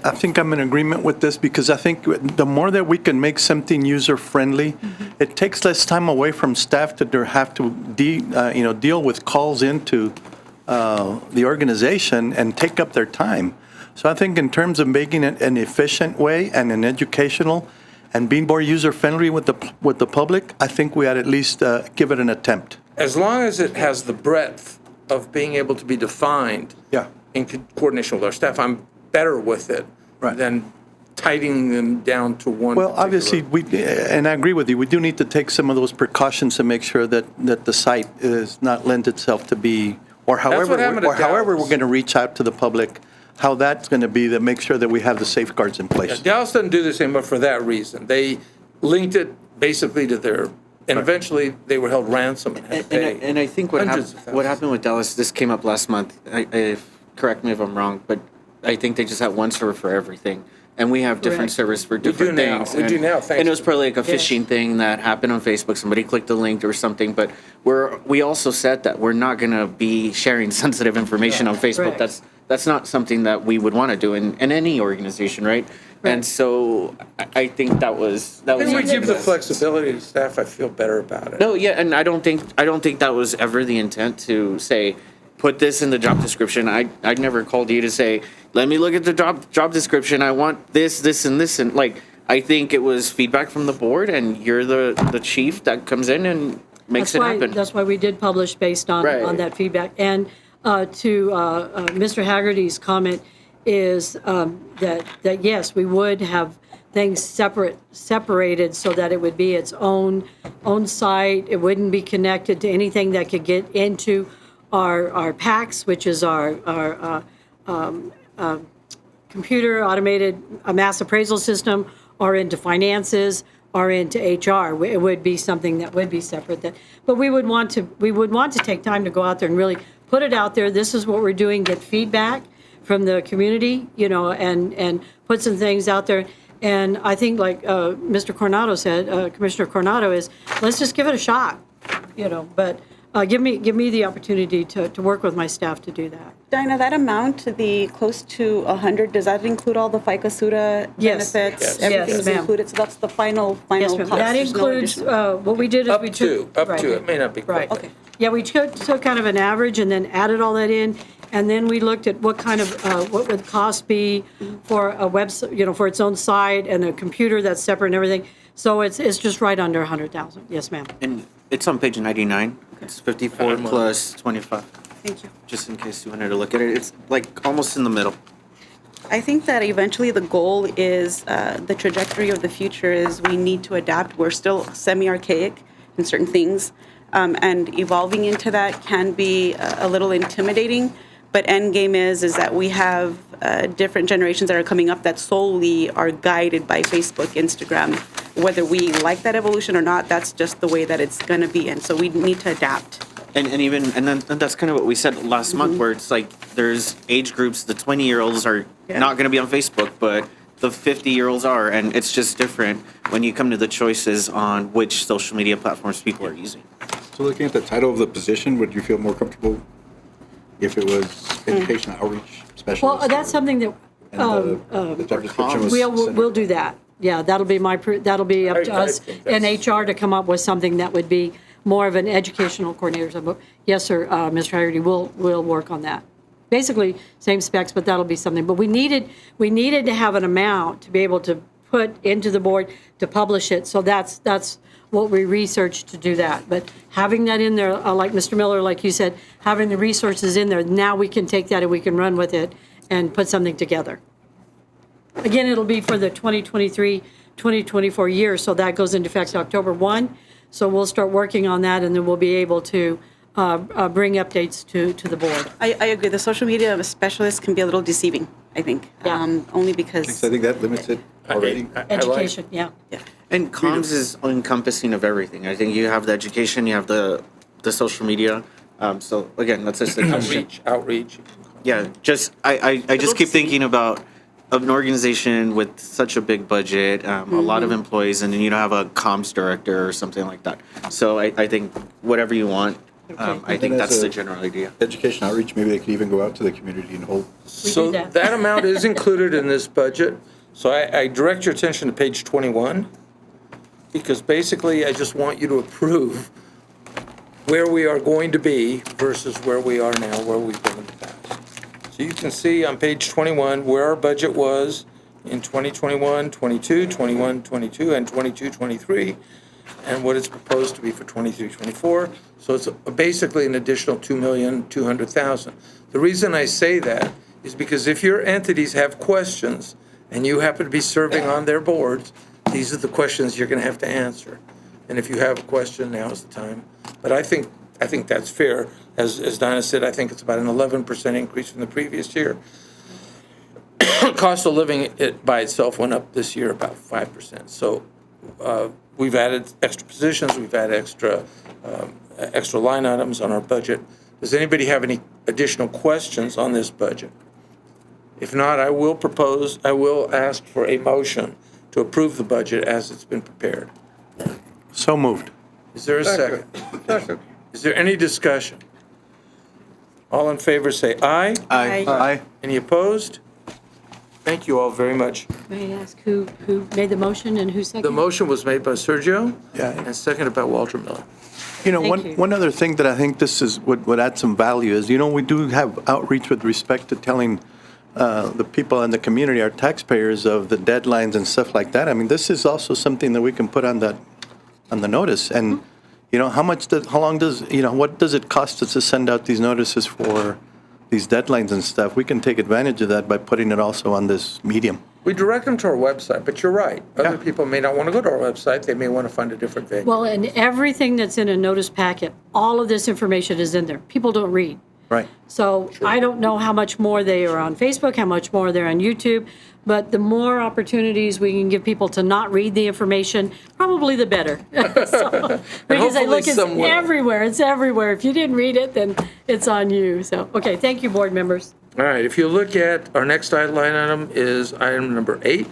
I think I'm in agreement with this because I think the more that we can make something user-friendly, it takes less time away from staff to have to deal with calls into the organization and take up their time. So I think in terms of making it an efficient way and an educational and being more user-friendly with the public, I think we ought at least give it an attempt. As long as it has the breadth of being able to be defined Yeah. in coordination with our staff, I'm better with it Right. than tightening them down to one. Well, particular- obviously, and I agree with you, we do need to take some of those precautions to make sure that the site is not lend itself to be, or however happened at we're Dallas. going to reach out to the public, how that's going to be, to make sure that we have the safeguards in place. Dallas doesn't do the same, but for that reason. They linked it basically to their, and eventually they were held ransom and had to pay. And I think hundreds of thousands. what happened with Dallas, this came up last month. Correct me if I'm wrong, but I think they just had one server for everything. And we have different Correct. servers for do different now. things. We do And- now, thanks And it was to- probably like a phishing thing that happened on Facebook. Somebody clicked a link or something, but we also said that we're not going to be sharing sensitive information on Facebook. Correct. That's not something that we would want to do in any organization, right? And so I think that was. When we a- give the flexibility to staff, I feel better about it. No, yeah, and I don't think that was ever the intent to say, put this in the job description. I'd never called you to say, let me look at the job description. I want this, and this, and like, I think it was feedback from the board, and you're the chief that comes in and makes it happen. That's why we did publish based on Right. that feedback. And to Mr. Haggerty's comment is that yes, we would have things separated so that it would be its own site. It wouldn't be connected to anything that could get into our PACS, which is our computer automated mass appraisal system, or into finances, or into HR. It would be something that would be separate. But we would want to take time to go out there and really put it out there. This is what we're doing. Get feedback from the community, and put some things out there. And I think, like Mr. Coronado said, Commissioner Coronado, is let's just give it a shot, But give me the opportunity to work with my staff to do that. Dinah, that amount, the close to 100, does that include all the FICA SUTA Yes. benefits? Yes. Everything's Yes, ma'am. included, so that's the final Yes, cost. ma'am. That There's no includes, additional- what we did is Up we to, took. it may not be quite Right. that. Okay. Yeah, we took kind of an average and then added all that in, and then we looked at what kind of, what would cost be for a website, for its own site and a computer that's separate and everything. So it's just right under 100,000. Yes, ma'am. And it's on page 99. It's 54 plus 25. Thank you. Just in case you wanted to look at it, it's like almost in the middle. I think that eventually the goal is, the trajectory of the future is we need to adapt. We're still semi-archaic in certain things, and evolving into that can be a little intimidating. But end game is that we have different generations that are coming up that solely are guided by Facebook, Instagram. Whether we like that evolution or not, that's just the way that it's going to be. And so we need to adapt. And that's kind of what we said last month, where it's like there's age groups. The 20-year-olds are not going to be on Facebook, but the 50-year-olds are, and it's just different when you come to the choices on which social media platforms people are using. So looking at the title of the position, would you feel more comfortable if it was education outreach specialist? Well, that's something that And the job description was. we'll do that. Yeah, that'll be that'll be up to I us think and that's- HR to come up with something that would be more of an educational coordinator. So, yes, sir, Mr. Haggerty, we'll work on that. Basically, same specs, but that'll be something. But we needed to have an amount to be able to put into the board to publish it. So that's what we researched to do that. But having that in there, like Mr. Miller, like you said, having the resources in there, now we can take that and we can run with it and put something together. Again, it'll be for the 2023, 2024 year, so that goes into effect October 1. So we'll start working on that, and then we'll be able to bring updates to the board. I agree. The social media specialist can be a little deceiving, I think. Yeah. Only because. I think that limits it already. I like- Education, yeah. And comms is encompassing of everything. I think you have the education, you have the social media. So again, that's just the Outreach. Yeah, I just keep thinking about an organization with such a big budget, a lot of employees, and then you don't have a comms director or something like that. So I think whatever you want, I think And as that's the a- general idea. Education outreach, maybe they could even go out to the community and hold. So that. that amount is included in this budget. So I direct your attention to page 21, because basically I just want you to approve where we are going to be versus where we are now, where we've been in the past. So you can see on page 21 where our budget was in 2021, 22, 21, 22, and 22, 23, and what it's proposed to be for 23, 24. So it's basically an additional $2,200,000. The reason I say that is because if your entities have questions and you happen to be serving on their boards, these are the questions you're going to have to answer. And if you have a question, now is the time. But I think that's fair. As Dinah said, I think it's about an 11% increase from the previous year. Cost of living by itself went up this year about 5%. So we've added extra positions, we've added extra line items on our budget. Does anybody have any additional questions on this budget? If not, I will ask for a motion to approve the budget as it's been prepared. So moved. Is there a second? Second. Is there any discussion? All in favor say aye. Aye. Any opposed? Thank you all very much. May I ask who made the motion and who The seconded? motion was made by Sergio Yeah. and seconded by Walter Miller. You know, Thank you. one other thing that I think this would add some value is, you know, we do have outreach with respect to telling the people in the community, our taxpayers, of the deadlines and stuff like that. I mean, this is also something that we can put on the notice. And, you know, what does it cost us to send out these notices for these deadlines and stuff? We can take advantage of that by putting it also on this medium. We direct them to our website, but you're right. Other Yeah. people may not want to go to our website. They may want to find a different venue. Well, and everything that's in a notice packet, all of this information is in there. People don't read. Right. So I don't know how much more they are on Facebook, how much more they're on YouTube, but the more opportunities we can give people to not read the information, probably the better. So, because I hopefully look, it's some will. everywhere, it's everywhere. If you didn't read it, then it's on you. So, okay, thank you, board members. All right, if you look at our next line item is item number 8.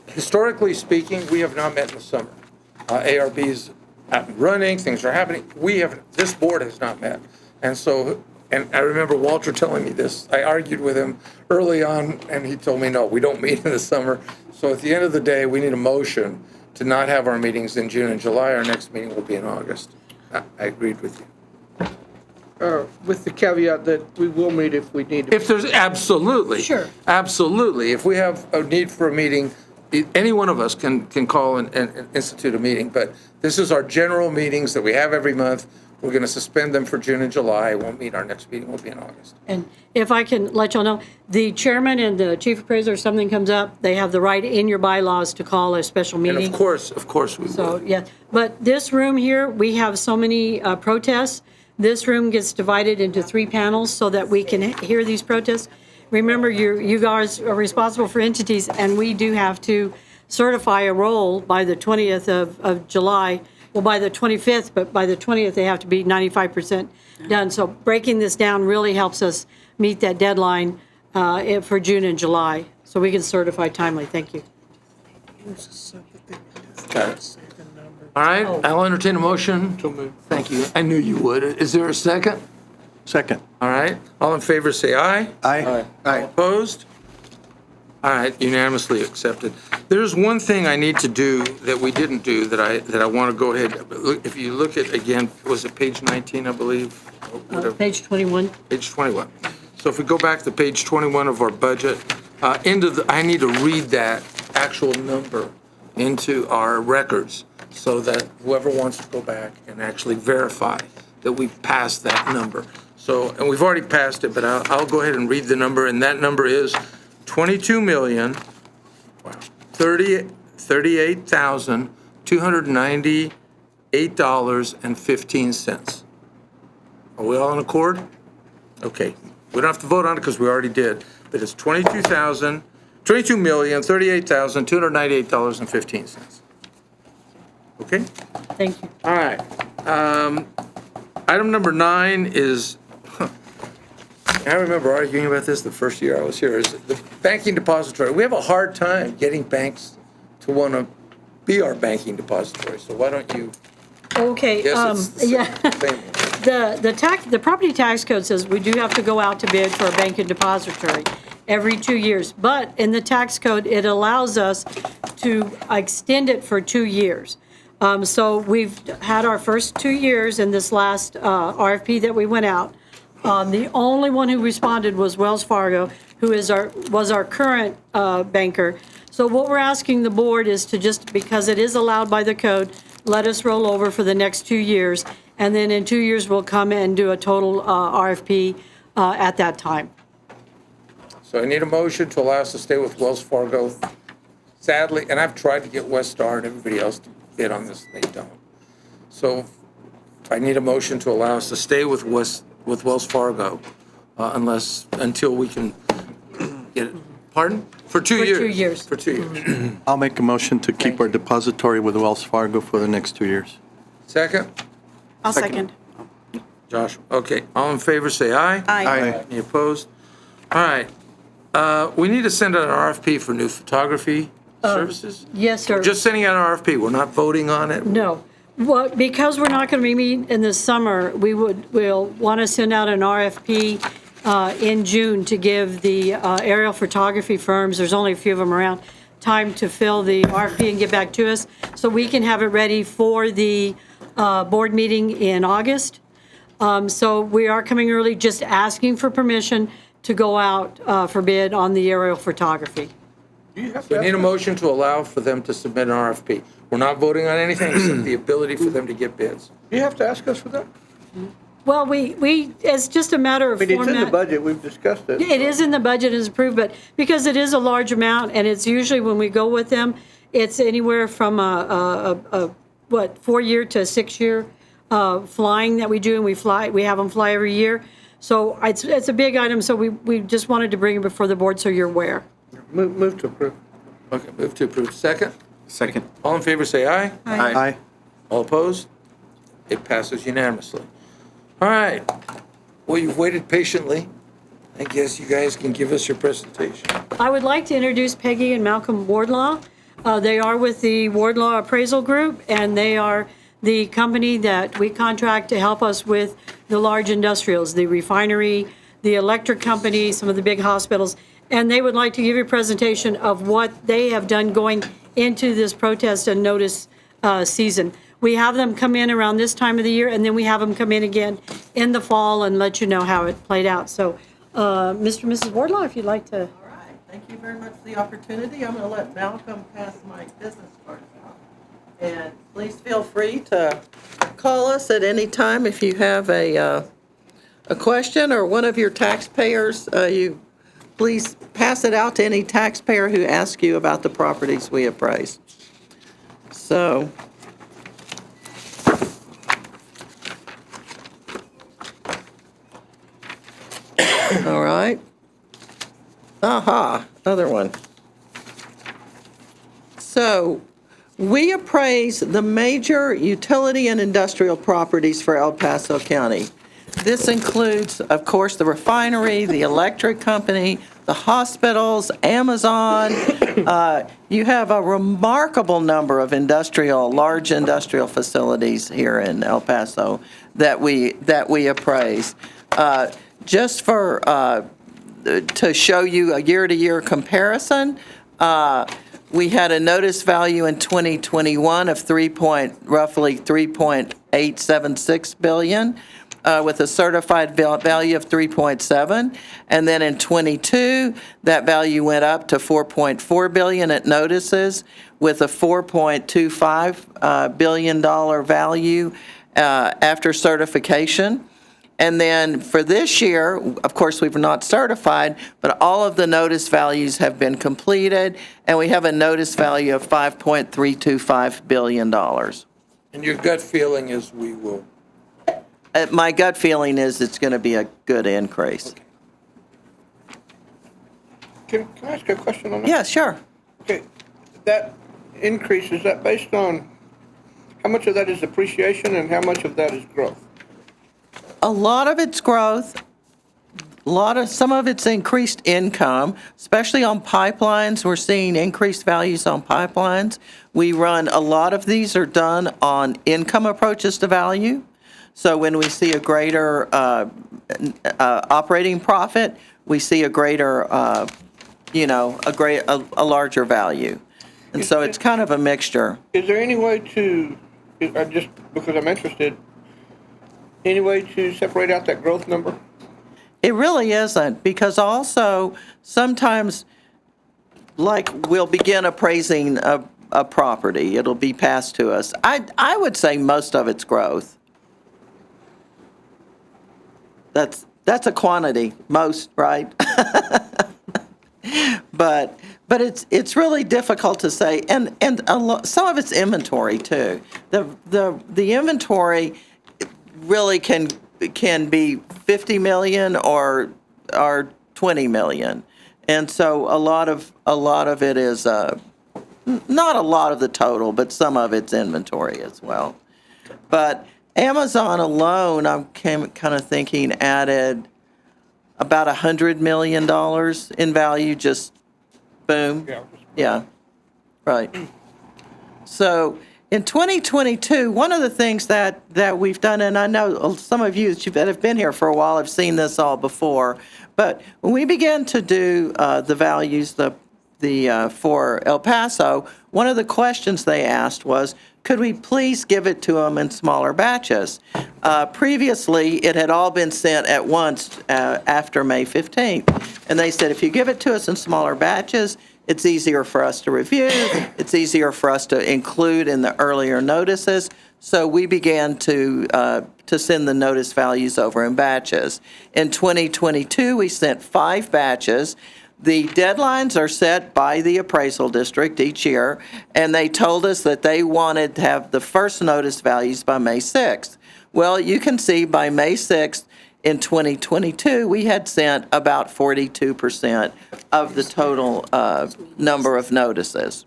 Historically speaking, we have not met in the summer. ARB's up and running, things are happening. This board has not met. And I remember Walter telling me this. I argued with him early on, and he told me, no, we don't meet in the summer. So at the end of the day, we need a motion to not have our meetings in June and July. Our next meeting will be in August. I agreed with you. With the caveat that we will meet if we need to. If there's, absolutely. Sure. Absolutely. If we have a need for a meeting, any one of us can call and institute a meeting. But this is our general meetings that we have every month. We're going to suspend them for June and July. Won't meet. Our next meeting will be in August. And if I can let y'all know, the chairman and the chief appraiser, if something comes up, they have the right in your bylaws to call a special And meeting. of course we will. So, yeah, but this room here, we have so many protests. This room gets divided into 3 panels so that we can hear these protests. Remember, you guys are responsible for entities, and we do have to certify a roll by the 20th of July. Well, by the 25th, but by the 20th, they have to be 95% done. So breaking this down really helps us meet that deadline for June and July, so we can certify timely. Thank you. Got it. All right, I'll entertain a motion. Thank you. I knew you would. Is there a second? Second. All right, all in favor say aye. Aye. All opposed? All right, unanimously accepted. There's one thing I need to do that we didn't do that I want to go ahead. If you look at, again, was it page 19, I believe? Page 21. Page 21. So if we go back to page 21 of our budget, I need to read that actual number into our records so that whoever wants to go back and actually verify that we've passed that number. So, and we've already passed it, but I'll go ahead and read the number, and that number is $38,298.15. Are we all in accord? Okay. We don't have to vote on it because we already did, but it's $22,038,298.15. Okay? Thank you. All right. Item number 9 is, I remember arguing about this the first year I was here, is the banking depository. We have a hard time getting banks to want to be our banking depository, so why don't you, Okay, guess it's the yeah. same. The property tax code says we do have to go out to bid for a bank and depository every 2 years. But in the tax code, it allows us to extend it for 2 years. So we've had our first 2 years in this last RFP that we went out. The only one who responded was Wells Fargo, who was our current banker. So what we're asking the board is to just, because it is allowed by the code, let us roll over for the next 2 years, and then in 2 years, we'll come and do a total RFP at that time. So I need a motion to allow us to stay with Wells Fargo. Sadly, and I've tried to get West Star and everybody else to bid on this, they don't. So I need a motion to allow us to stay with Wells Fargo until we can get it. Pardon? For 2 years. 2 years. For 2 years. I'll make a motion to keep our depository with Wells Fargo for the next 2 years. Second? I'll second. Josh, okay. All in favor, say aye. Aye. Any opposed? All right. We need to send out an RFP for new photography services? Yes, sir. We're just sending out an RFP. We're not voting on it? No. Well, because we're not going to be meeting in the summer, we'll want to send out an RFP in June to give the aerial photography firms, there's only a few of them around, time to fill the RFP and get back to us, so we can have it ready for the board meeting in August. So we are coming early, just asking for permission to go out for bid on the aerial photography. We need a motion to allow for them to submit an RFP. We're not voting on anything except the ability for them to get bids. Do you have to ask us for that? Well, it's just a matter of I mean, it's format. in the budget, we've discussed it. It is in the budget, it's approved, but because it is a large amount, and it's usually when we go with them, it's anywhere from a 4-year to 6-year flying that we do, and we have them fly every year. So it's a big item, so we just wanted to bring it before the board so you're aware. Move to approve. Okay, move to approve. Second? Second. All in favor, say aye. Aye. All opposed? It passes unanimously. All right. Well, you've waited patiently. I guess you guys can give us your presentation. I would like to introduce Peggy and Malcolm Wardlaw. They are with the Wardlaw Appraisal Group, and they are the company that we contract to help us with the large industrials, the refinery, the electric company, some of the big hospitals. And they would like to give you a presentation of what they have done going into this protest and notice season. We have them come in around this time of the year, and then we have them come in again in the fall and let you know how it played out. So, Mr. and Mrs. Wardlaw, if you'd like to. All right, thank you very much for the opportunity. I'm going to let Malcolm pass my business card out. And please feel free to call us at any time if you have a question or one of your taxpayers. You please pass it out to any taxpayer who asks you about the properties we appraise. So. All right. Aha, other one. So we appraise the major utility and industrial properties for El Paso County. This includes, of course, the refinery, the electric company, the hospitals, Amazon. You have a remarkable number of large industrial facilities here in El Paso that we appraise. Just to show you a year-to-year comparison, we had a notice value in 2021 of roughly $3.876 billion, with a certified value of 3.7, and then in 22, that value went up to 4.4 billion at notices, with a $4.25 billion value after certification. And then for this year, of course, we've not certified, but all of the notice values have been completed, and we have a notice value of $5.325 billion. And your gut feeling is we will? My gut feeling is it's going to be a good increase. Can I ask a question on that? Yeah, sure. Okay, that increase, is that based on, how much of that is appreciation and how much of that is growth? A lot of it's growth, some of it's increased income, especially on pipelines. We're seeing increased values on pipelines. We run, a lot of these are done on income approaches to value. So when we see a greater operating profit, we see a greater, a larger value. And so it's kind of a mixture. Is there any way to, just because I'm interested, any way to separate out that growth number? It really isn't, because also sometimes, like, we'll begin appraising a property. It'll be passed to us. I would say most of it's growth. That's a quantity, most, right? But it's really difficult to say, and some of it's inventory too. The inventory really can be 50 million or 20 million, and so a lot of it is not a lot of the total, but some of it's inventory as well. But Amazon alone, I'm kind of thinking, added about $100 million in value, just boom. Yeah, right. So in 2022, one of the things that we've done, and I know some of you that have been here for a while have seen this all before, but when we began to do the values for El Paso, one of the questions they asked was, could we please give it to them in smaller batches? Previously, it had all been sent at once after May 15th. And they said, if you give it to us in smaller batches, it's easier for us to review, it's easier for us to include in the earlier notices. So we began to send the notice values over in batches. In 2022, we sent 5 batches. The deadlines are set by the appraisal district each year, and they told us that they wanted to have the first notice values by May 6th. Well, you can see by May 6th in 2022, we had sent about 42% of the total number of notices.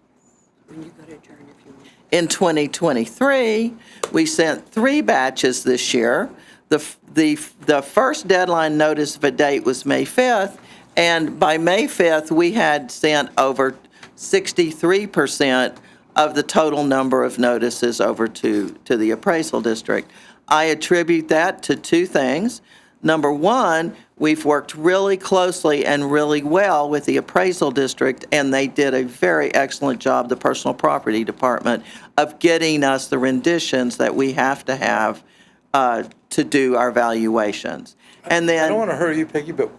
In 2023, we sent 3 batches this year. The first deadline notice of a date was May 5th, and by May 5th, we had sent over 63% of the total number of notices over to the appraisal district. I attribute that to 2 things. Number one, we've worked really closely and really well with the appraisal district, and they did a very excellent job, the personal property department, of getting us the renditions that we have to have to do our valuations. And then, I don't want to hurry you, Peggy, but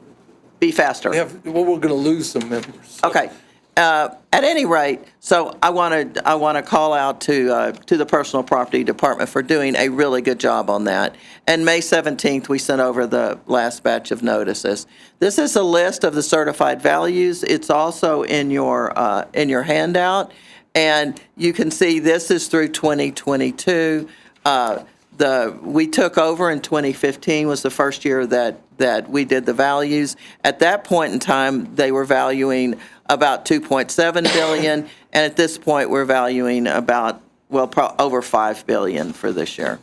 be faster. we're going to lose some members. Okay. At any rate, so I want to call out to the personal property department for doing a really good job on that. And May 17th, we sent over the last batch of notices. This is a list of the certified values. It's also in your handout, and you can see this is through 2022. We took over in 2015 was the first year that we did the values. At that point in time, they were valuing about $2.7 billion, and at this point, we're valuing about, over $5 billion for this year.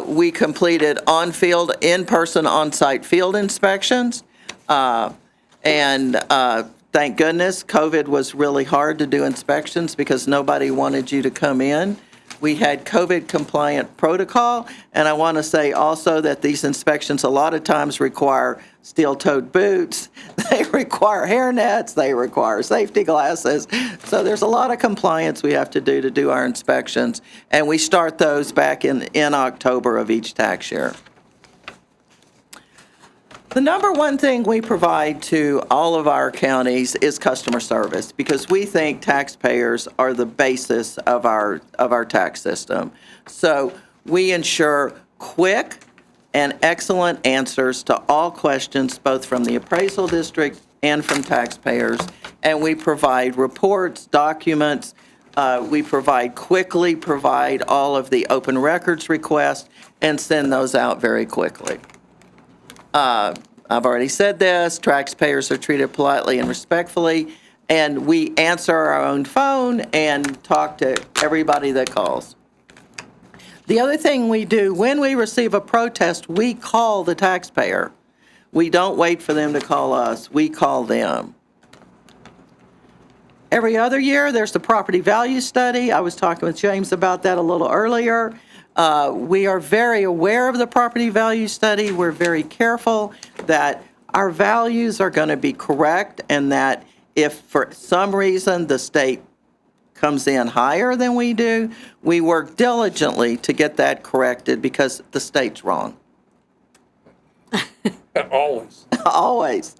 We completed on-field, in-person, on-site field inspections, and thank goodness, COVID was really hard to do inspections because nobody wanted you to come in. We had COVID-compliant protocol, and I want to say also that these inspections a lot of times require steel-toed boots, they require hairnets, they require safety glasses. So there's a lot of compliance we have to do our inspections, and we start those back in October of each tax year. The number one thing we provide to all of our counties is customer service, because we think taxpayers are the basis of our tax system. So we ensure quick and excellent answers to all questions, both from the appraisal district and from taxpayers. And we provide reports, documents. We quickly provide all of the open records requests and send those out very quickly. I've already said this, taxpayers are treated politely and respectfully, and we answer our own phone and talk to everybody that calls. The other thing we do, when we receive a protest, we call the taxpayer. We don't wait for them to call us, we call them. Every other year, there's the property value study. I was talking with James about that a little earlier. We are very aware of the property value study. We're very careful that our values are going to be correct, and that if for some reason the state comes in higher than we do, we work diligently to get that corrected because the state's wrong. Always. Always.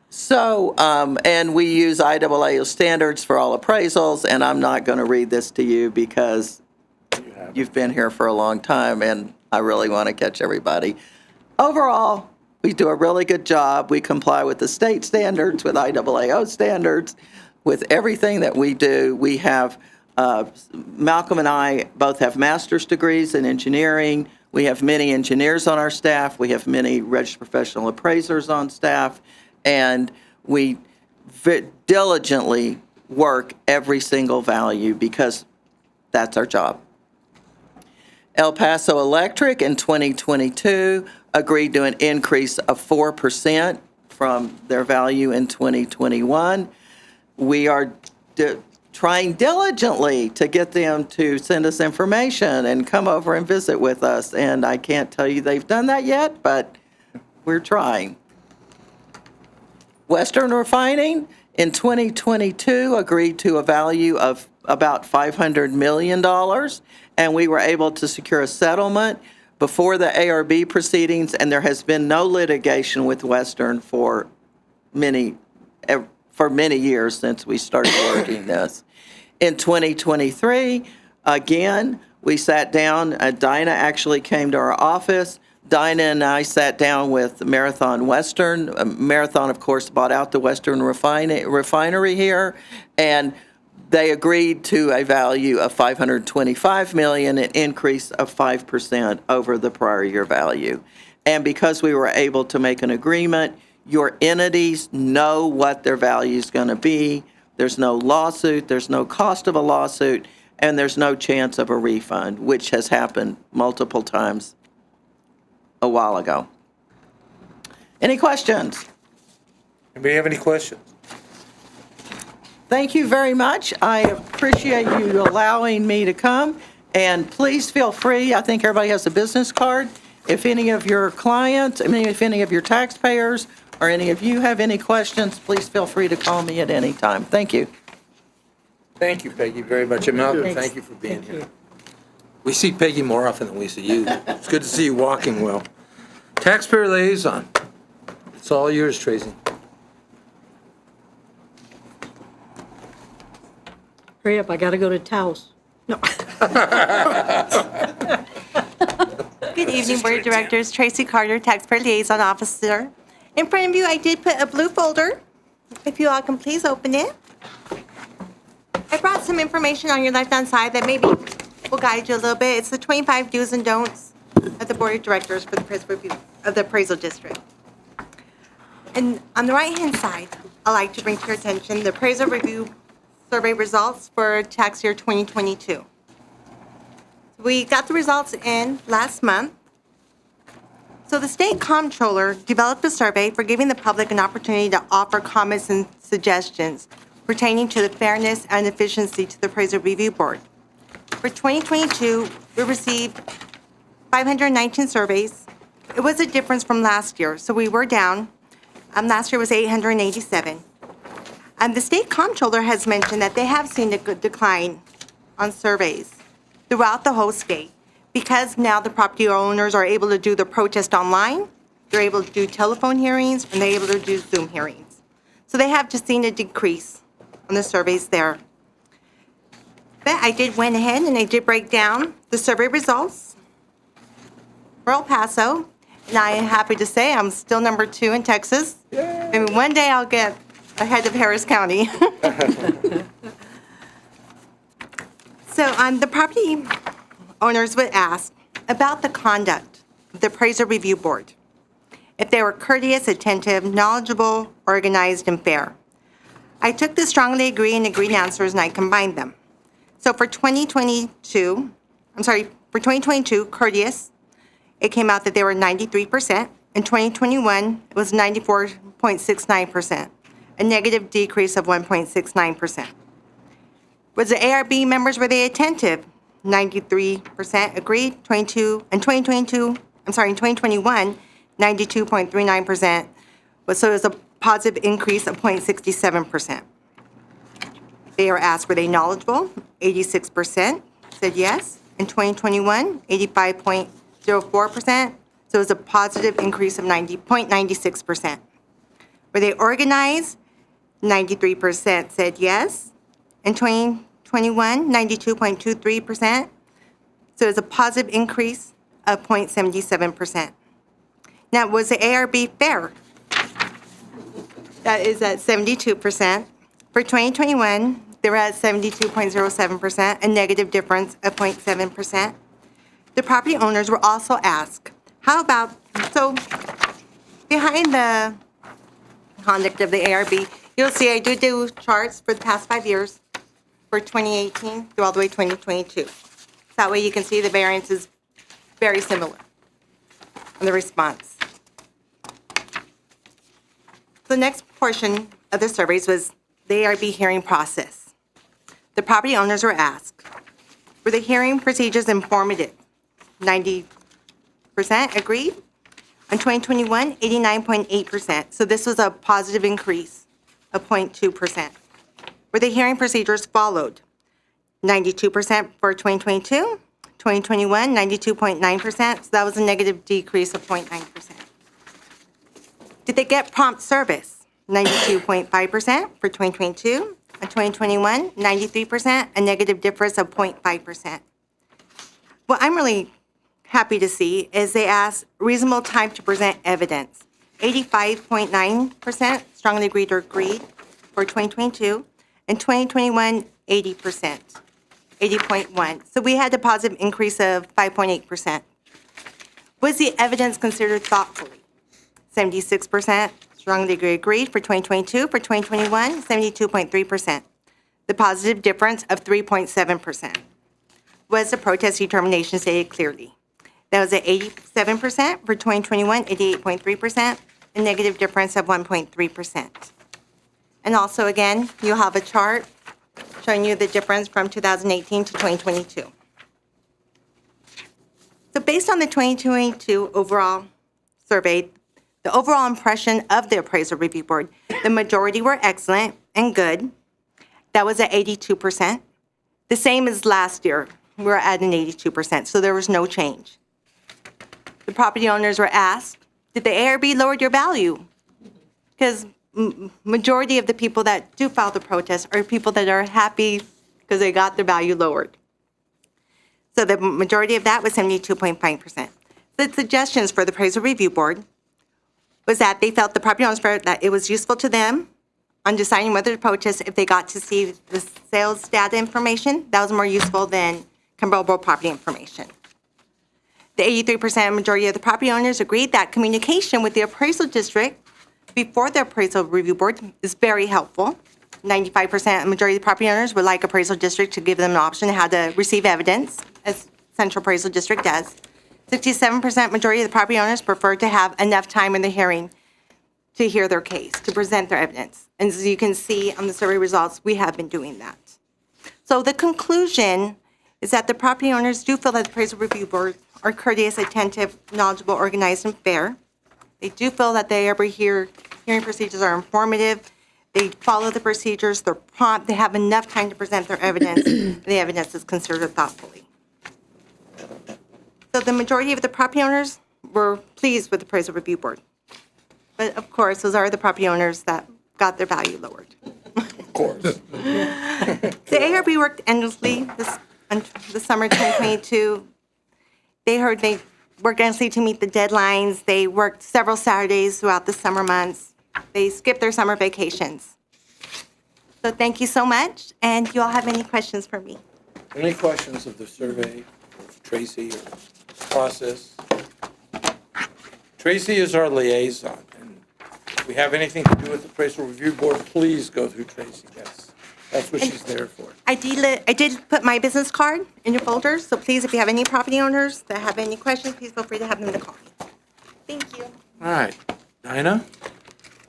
So, and we use IAAO standards for all appraisals, and I'm not going to read this to you because you've been here for a long time, and I really want to catch everybody. Overall, we do a really good job. We comply with the state standards, with IAAO standards, with everything that we do. We have, Malcolm and I both have master's degrees in engineering. We have many engineers on our staff. We have many registered professional appraisers on staff. And we diligently work every single value because that's our job. El Paso Electric in 2022 agreed to an increase of 4% from their value in 2021. We are trying diligently to get them to send us information and come over and visit with us. And I can't tell you they've done that yet, but we're trying. Western Refining in 2022 agreed to a value of about $500 million, and we were able to secure a settlement before the ARB proceedings, and there has been no litigation with Western for many years since we started working this. In 2023, again, we sat down. Dinah actually came to our office. Dinah and I sat down with Marathon Western. Marathon, of course, bought out the Western refinery here, and they agreed to a value of $525 million, an increase of 5% over the prior year value. And because we were able to make an agreement, your entities know what their value is going to be. There's no lawsuit, there's no cost of a lawsuit, and there's no chance of a refund, which has happened multiple times a while ago. Any questions? Anybody have any questions? Thank you very much. I appreciate you allowing me to come, and please feel free. I think everybody has a business card. If any of your clients, if any of your taxpayers or any of you have any questions, please feel free to call me at any time. Thank you. Thank you, Peggy, very much. And Malcolm, thank you for being here. We see Peggy more often than we see you. It's good to see you walking well. Taxpayer liaison. It's all yours, Tracy. Hurry up, I gotta go to Taos. No. Good evening, Board of Directors. Tracy Carter, Taxpayer Liaison Officer. In front of you, I did put a blue folder. If you all can please open it. I brought some information on your left-hand side that maybe will guide you a little bit. It's the 25 do's and don'ts of the Board of Directors for the Appraisal District. And on the right-hand side, I'd like to bring to your attention the Appraisal Review Survey results for tax year 2022. We got the results in last month. So the State Comptroller developed a survey for giving the public an opportunity to offer comments and suggestions pertaining to the fairness and efficiency to the Appraisal Review Board. For 2022, we received 519 surveys. It was a difference from last year, so we were down. Last year was 887. The State Comptroller has mentioned that they have seen a good decline on surveys throughout the whole state because now the property owners are able to do the protest online, they're able to do telephone hearings, and they're able to do Zoom hearings. So they have just seen a decrease on the surveys there. But I did went ahead and I did break down the survey results for El Paso, and I am happy to say I'm still number 2 in Texas. And one day I'll get ahead of Harris County. So the property owners would ask about the conduct of the Appraisal Review Board, if they were courteous, attentive, knowledgeable, organized, and fair. I took the strongly agree and agreed answers and I combined them. So for 2022, for 2022, courteous, it came out that they were 93%. In 2021, it was 94.69%, a negative decrease of 1.69%. Was the ARB members, were they attentive? 93% agreed. In 2021, 92.39%. So it was a positive increase of 0.67%. They are asked, were they knowledgeable? 86% said yes. In 2021, 85.04%. So it was a positive increase of 90.96%. Were they organized? 93% said yes. In 2021, 92.23%. So it was a positive increase of 0.77%. Now, was the ARB fair? That is at 72%. For 2021, they were at 72.07%, a negative difference of 0.7%. The property owners were also asked, how about, so behind the conduct of the ARB, you'll see I do charts for the past 5 years, for 2018 through all the way 2022. That way you can see the variance is very similar in the response. The next portion of the surveys was the ARB hearing process. The property owners were asked, were the hearing procedures informative? 90% agreed. In 2021, 89.8%. So this was a positive increase of 0.2%. Were the hearing procedures followed? 92% for 2022. 2021, 92.9%. So that was a negative decrease of 0.9%. Did they get prompt service? 92.5% for 2022. In 2021, 93%, a negative difference of 0.5%. What I'm really happy to see is they asked reasonable time to present evidence. 85.9% strongly agreed or agreed for 2022. In 2021, 80%, 80.1%. So we had a positive increase of 5.8%. Was the evidence considered thoughtfully? 76% strongly agreed for 2022. For 2021, 72.3%. The positive difference of 3.7%. Was the protest determination stated clearly? That was at 87% for 2021, 88.3%, a negative difference of 1.3%. And also, again, you'll have a chart showing you the difference from 2018 to 2022. So based on the 2022 overall survey, the overall impression of the Appraisal Review Board, the majority were excellent and good. That was at 82%. The same as last year. We were at an 82%, so there was no change. The property owners were asked, did the ARB lower your value? Because majority of the people that do file the protest are people that are happy because they got their value lowered. So the majority of that was 72.5%. The suggestions for the Appraisal Review Board was that they felt the property owners felt that it was useful to them on deciding whether to protest if they got to see the sales data information. That was more useful than comparable property information. The 83% majority of the property owners agreed that communication with the appraisal district before the Appraisal Review Board is very helpful. 95% majority of the property owners would like appraisal district to give them an option how to receive evidence, as Central Appraisal District does. 67% majority of the property owners prefer to have enough time in the hearing to hear their case, to present their evidence. And as you can see on the survey results, we have been doing that. So the conclusion is that the property owners do feel that the Appraisal Review Board are courteous, attentive, knowledgeable, organized, and fair. They do feel that the ARB hearing procedures are informative. They follow the procedures, they're prompt, they have enough time to present their evidence, and the evidence is considered thoughtfully. So the majority of the property owners were pleased with the Appraisal Review Board. But of course, those are the property owners that got their value lowered. Of course. The ARB worked endlessly this summer 2022. They worked endlessly to meet the deadlines. They worked several Saturdays throughout the summer months. They skipped their summer vacations. So thank you so much. And do you all have any questions for me? Any questions of the survey, of Tracy, or process? Tracy is our liaison, and if we have anything to do with the Appraisal Review Board, please go through Tracy. That's what she's there for. I I did put my business card in your folder, so please, if you have any property owners that have any questions, please feel free to have them to call me. Thank you. All right. Dinah?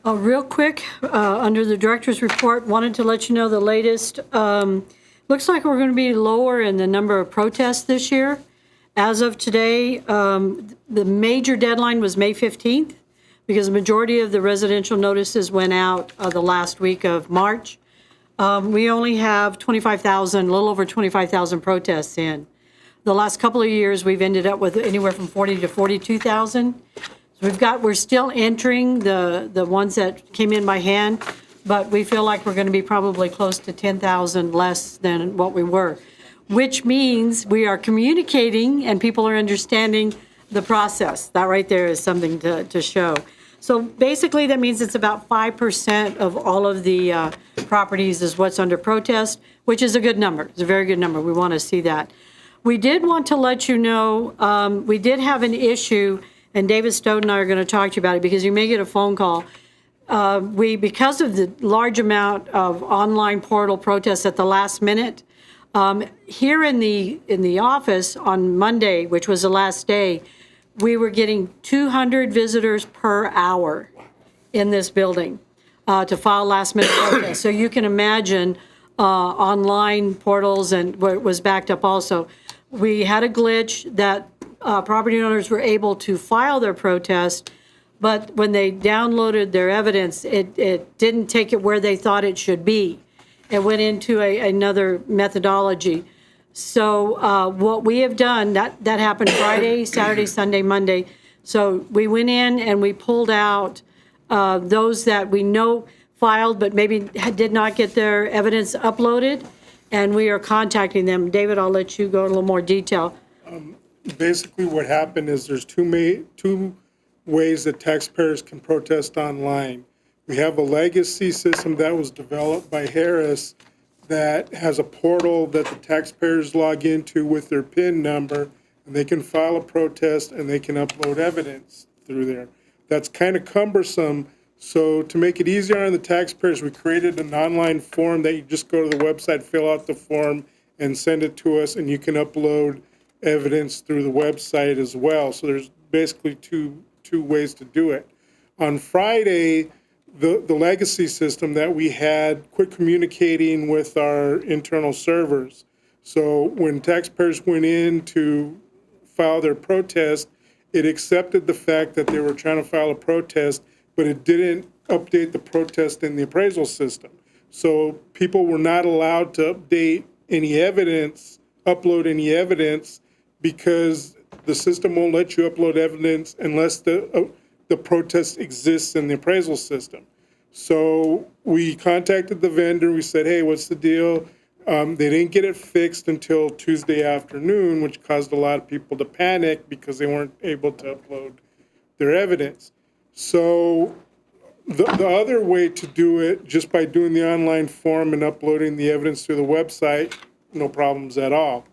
Real quick, under the director's report, wanted to let you know the latest. Looks like we're going to be lower in the number of protests this year. As of today, the major deadline was May 15th because the majority of the residential notices went out the last week of March. We only have 25,000, a little over 25,000 protests in. The last couple of years, we've ended up with anywhere from 40 to 42,000. So we're still entering the ones that came in by hand, but we feel like we're going to be probably close to 10,000 less than what we were, which means we are communicating and people are understanding the process. That right there is something to show. So basically, that means it's about 5% of all of the properties is what's under protest, which is a good number. It's a very good number. We want to see that. We did want to let you know, we did have an issue, and David Stode and I are going to talk to you about it because you may get a phone call. Because of the large amount of online portal protests at the last minute, here in the office on Monday, which was the last day, we were getting 200 visitors per hour in this building to file last-minute protests. So you can imagine online portals and where it was backed up also. We had a glitch that property owners were able to file their protest, but when they downloaded their evidence, it didn't take it where they thought it should be. It went into another methodology. So what we have done, that happened Friday, Saturday, Sunday, Monday. So we went in and we pulled out those that we know filed but maybe did not get their evidence uploaded, and we are contacting them. David, I'll let you go in a little more detail. Basically, what happened is there's two ways that taxpayers can protest online. We have a legacy system that was developed by Harris that has a portal that the taxpayers log into with their PIN number, and they can file a protest and they can upload evidence through there. That's kind of cumbersome. So to make it easier on the taxpayers, we created an online form that you just go to the website, fill out the form, and send it to us, and you can upload evidence through the website as well. So there's basically two ways to do it. On Friday, the legacy system that we had quit communicating with our internal servers. So when taxpayers went in to file their protest, it accepted the fact that they were trying to file a protest, but it didn't update the protest in the appraisal system. So people were not allowed to update any evidence, upload any evidence, because the system won't let you upload evidence unless the protest exists in the appraisal system. So we contacted the vendor. We said, hey, what's the deal? They didn't get it fixed until Tuesday afternoon, which caused a lot of people to panic because they weren't able to upload their evidence. So the other way to do it, just by doing the online form and uploading the evidence to the website, no problems at all.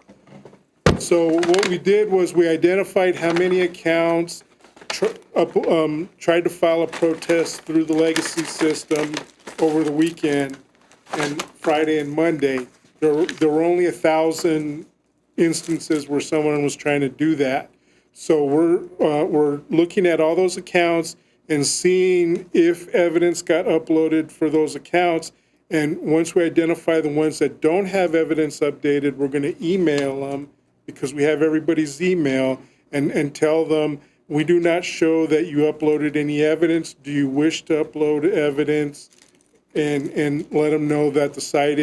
So what we did was we identified how many accounts tried to file a protest through the legacy system over the weekend and Friday and Monday. There were only 1,000 instances where someone was trying to do that. So we're looking at all those accounts and seeing if evidence got uploaded for those accounts. And once we identify the ones that don't have evidence updated, we're going to email them, because we have everybody's email, and tell them, we do not show that you uploaded any evidence. Do you wish to upload evidence? And let them know that the site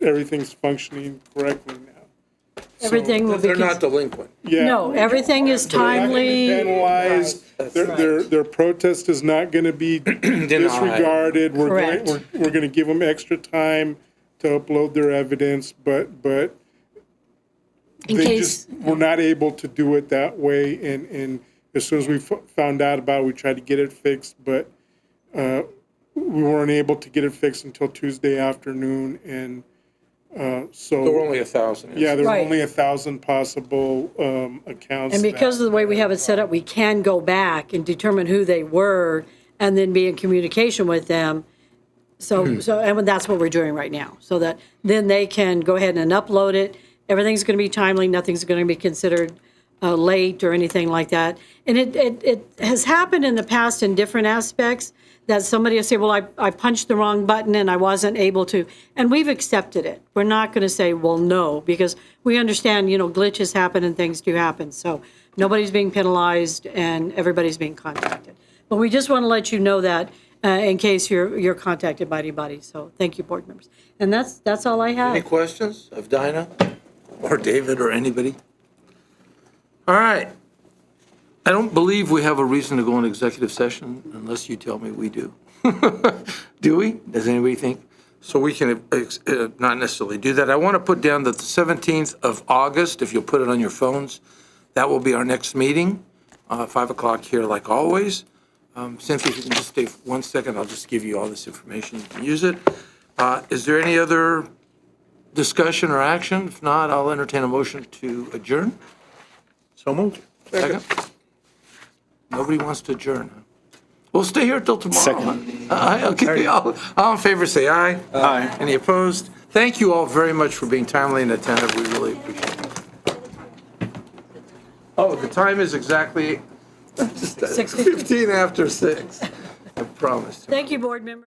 everything's functioning correctly now. Everything will be. They're not delinquent. Yeah. No, everything is timely. They're not gonna be penalized. Their protest is not going to be disregarded. Correct. We're going to give them extra time to upload their evidence, but In they case- just were not able to do it that way. And as soon as we found out about it, we tried to get it fixed, but we weren't able to get it fixed until Tuesday afternoon. And so There were only 1,000. yeah, there were Right. only 1,000 possible accounts. And because of the way we have it set up, we can go back and determine who they were and then be in communication with them And that's what we're doing right now, so that then they can go ahead and upload it. Everything's going to be timely, nothing's going to be considered late or anything like that. And it has happened in the past in different aspects, that somebody will say, well, I punched the wrong button and I wasn't able to, and we've accepted it. We're not going to say, well, no, because we understand, glitches happen and things do happen. So nobody's being penalized and everybody's being contacted. But we just want to let you know that in case you're contacted by anybody. So thank you, board members. And that's all I have. Any questions of Dinah or David or anybody? All right. I don't believe we have a reason to go into executive session unless you tell me we do. Do we? Does anybody think? So we can not necessarily do that. I want to put down that the 17th of August, if you'll put it on your phones, that will be our next meeting, 5 o'clock here like always. Cynthia, if you can just stay 1 second, I'll just give you all this information. You can use it. Is there any other discussion or action? If not, I'll entertain a motion to adjourn. So moved. Second. Nobody wants to adjourn, huh? We'll stay here till tomorrow. Second. Okay, all in favor, say aye. Aye. Any opposed? Thank you all very much for being timely and attentive. We really appreciate it. Oh, the time is exactly 15 after 6. I promise. Thank you, board members.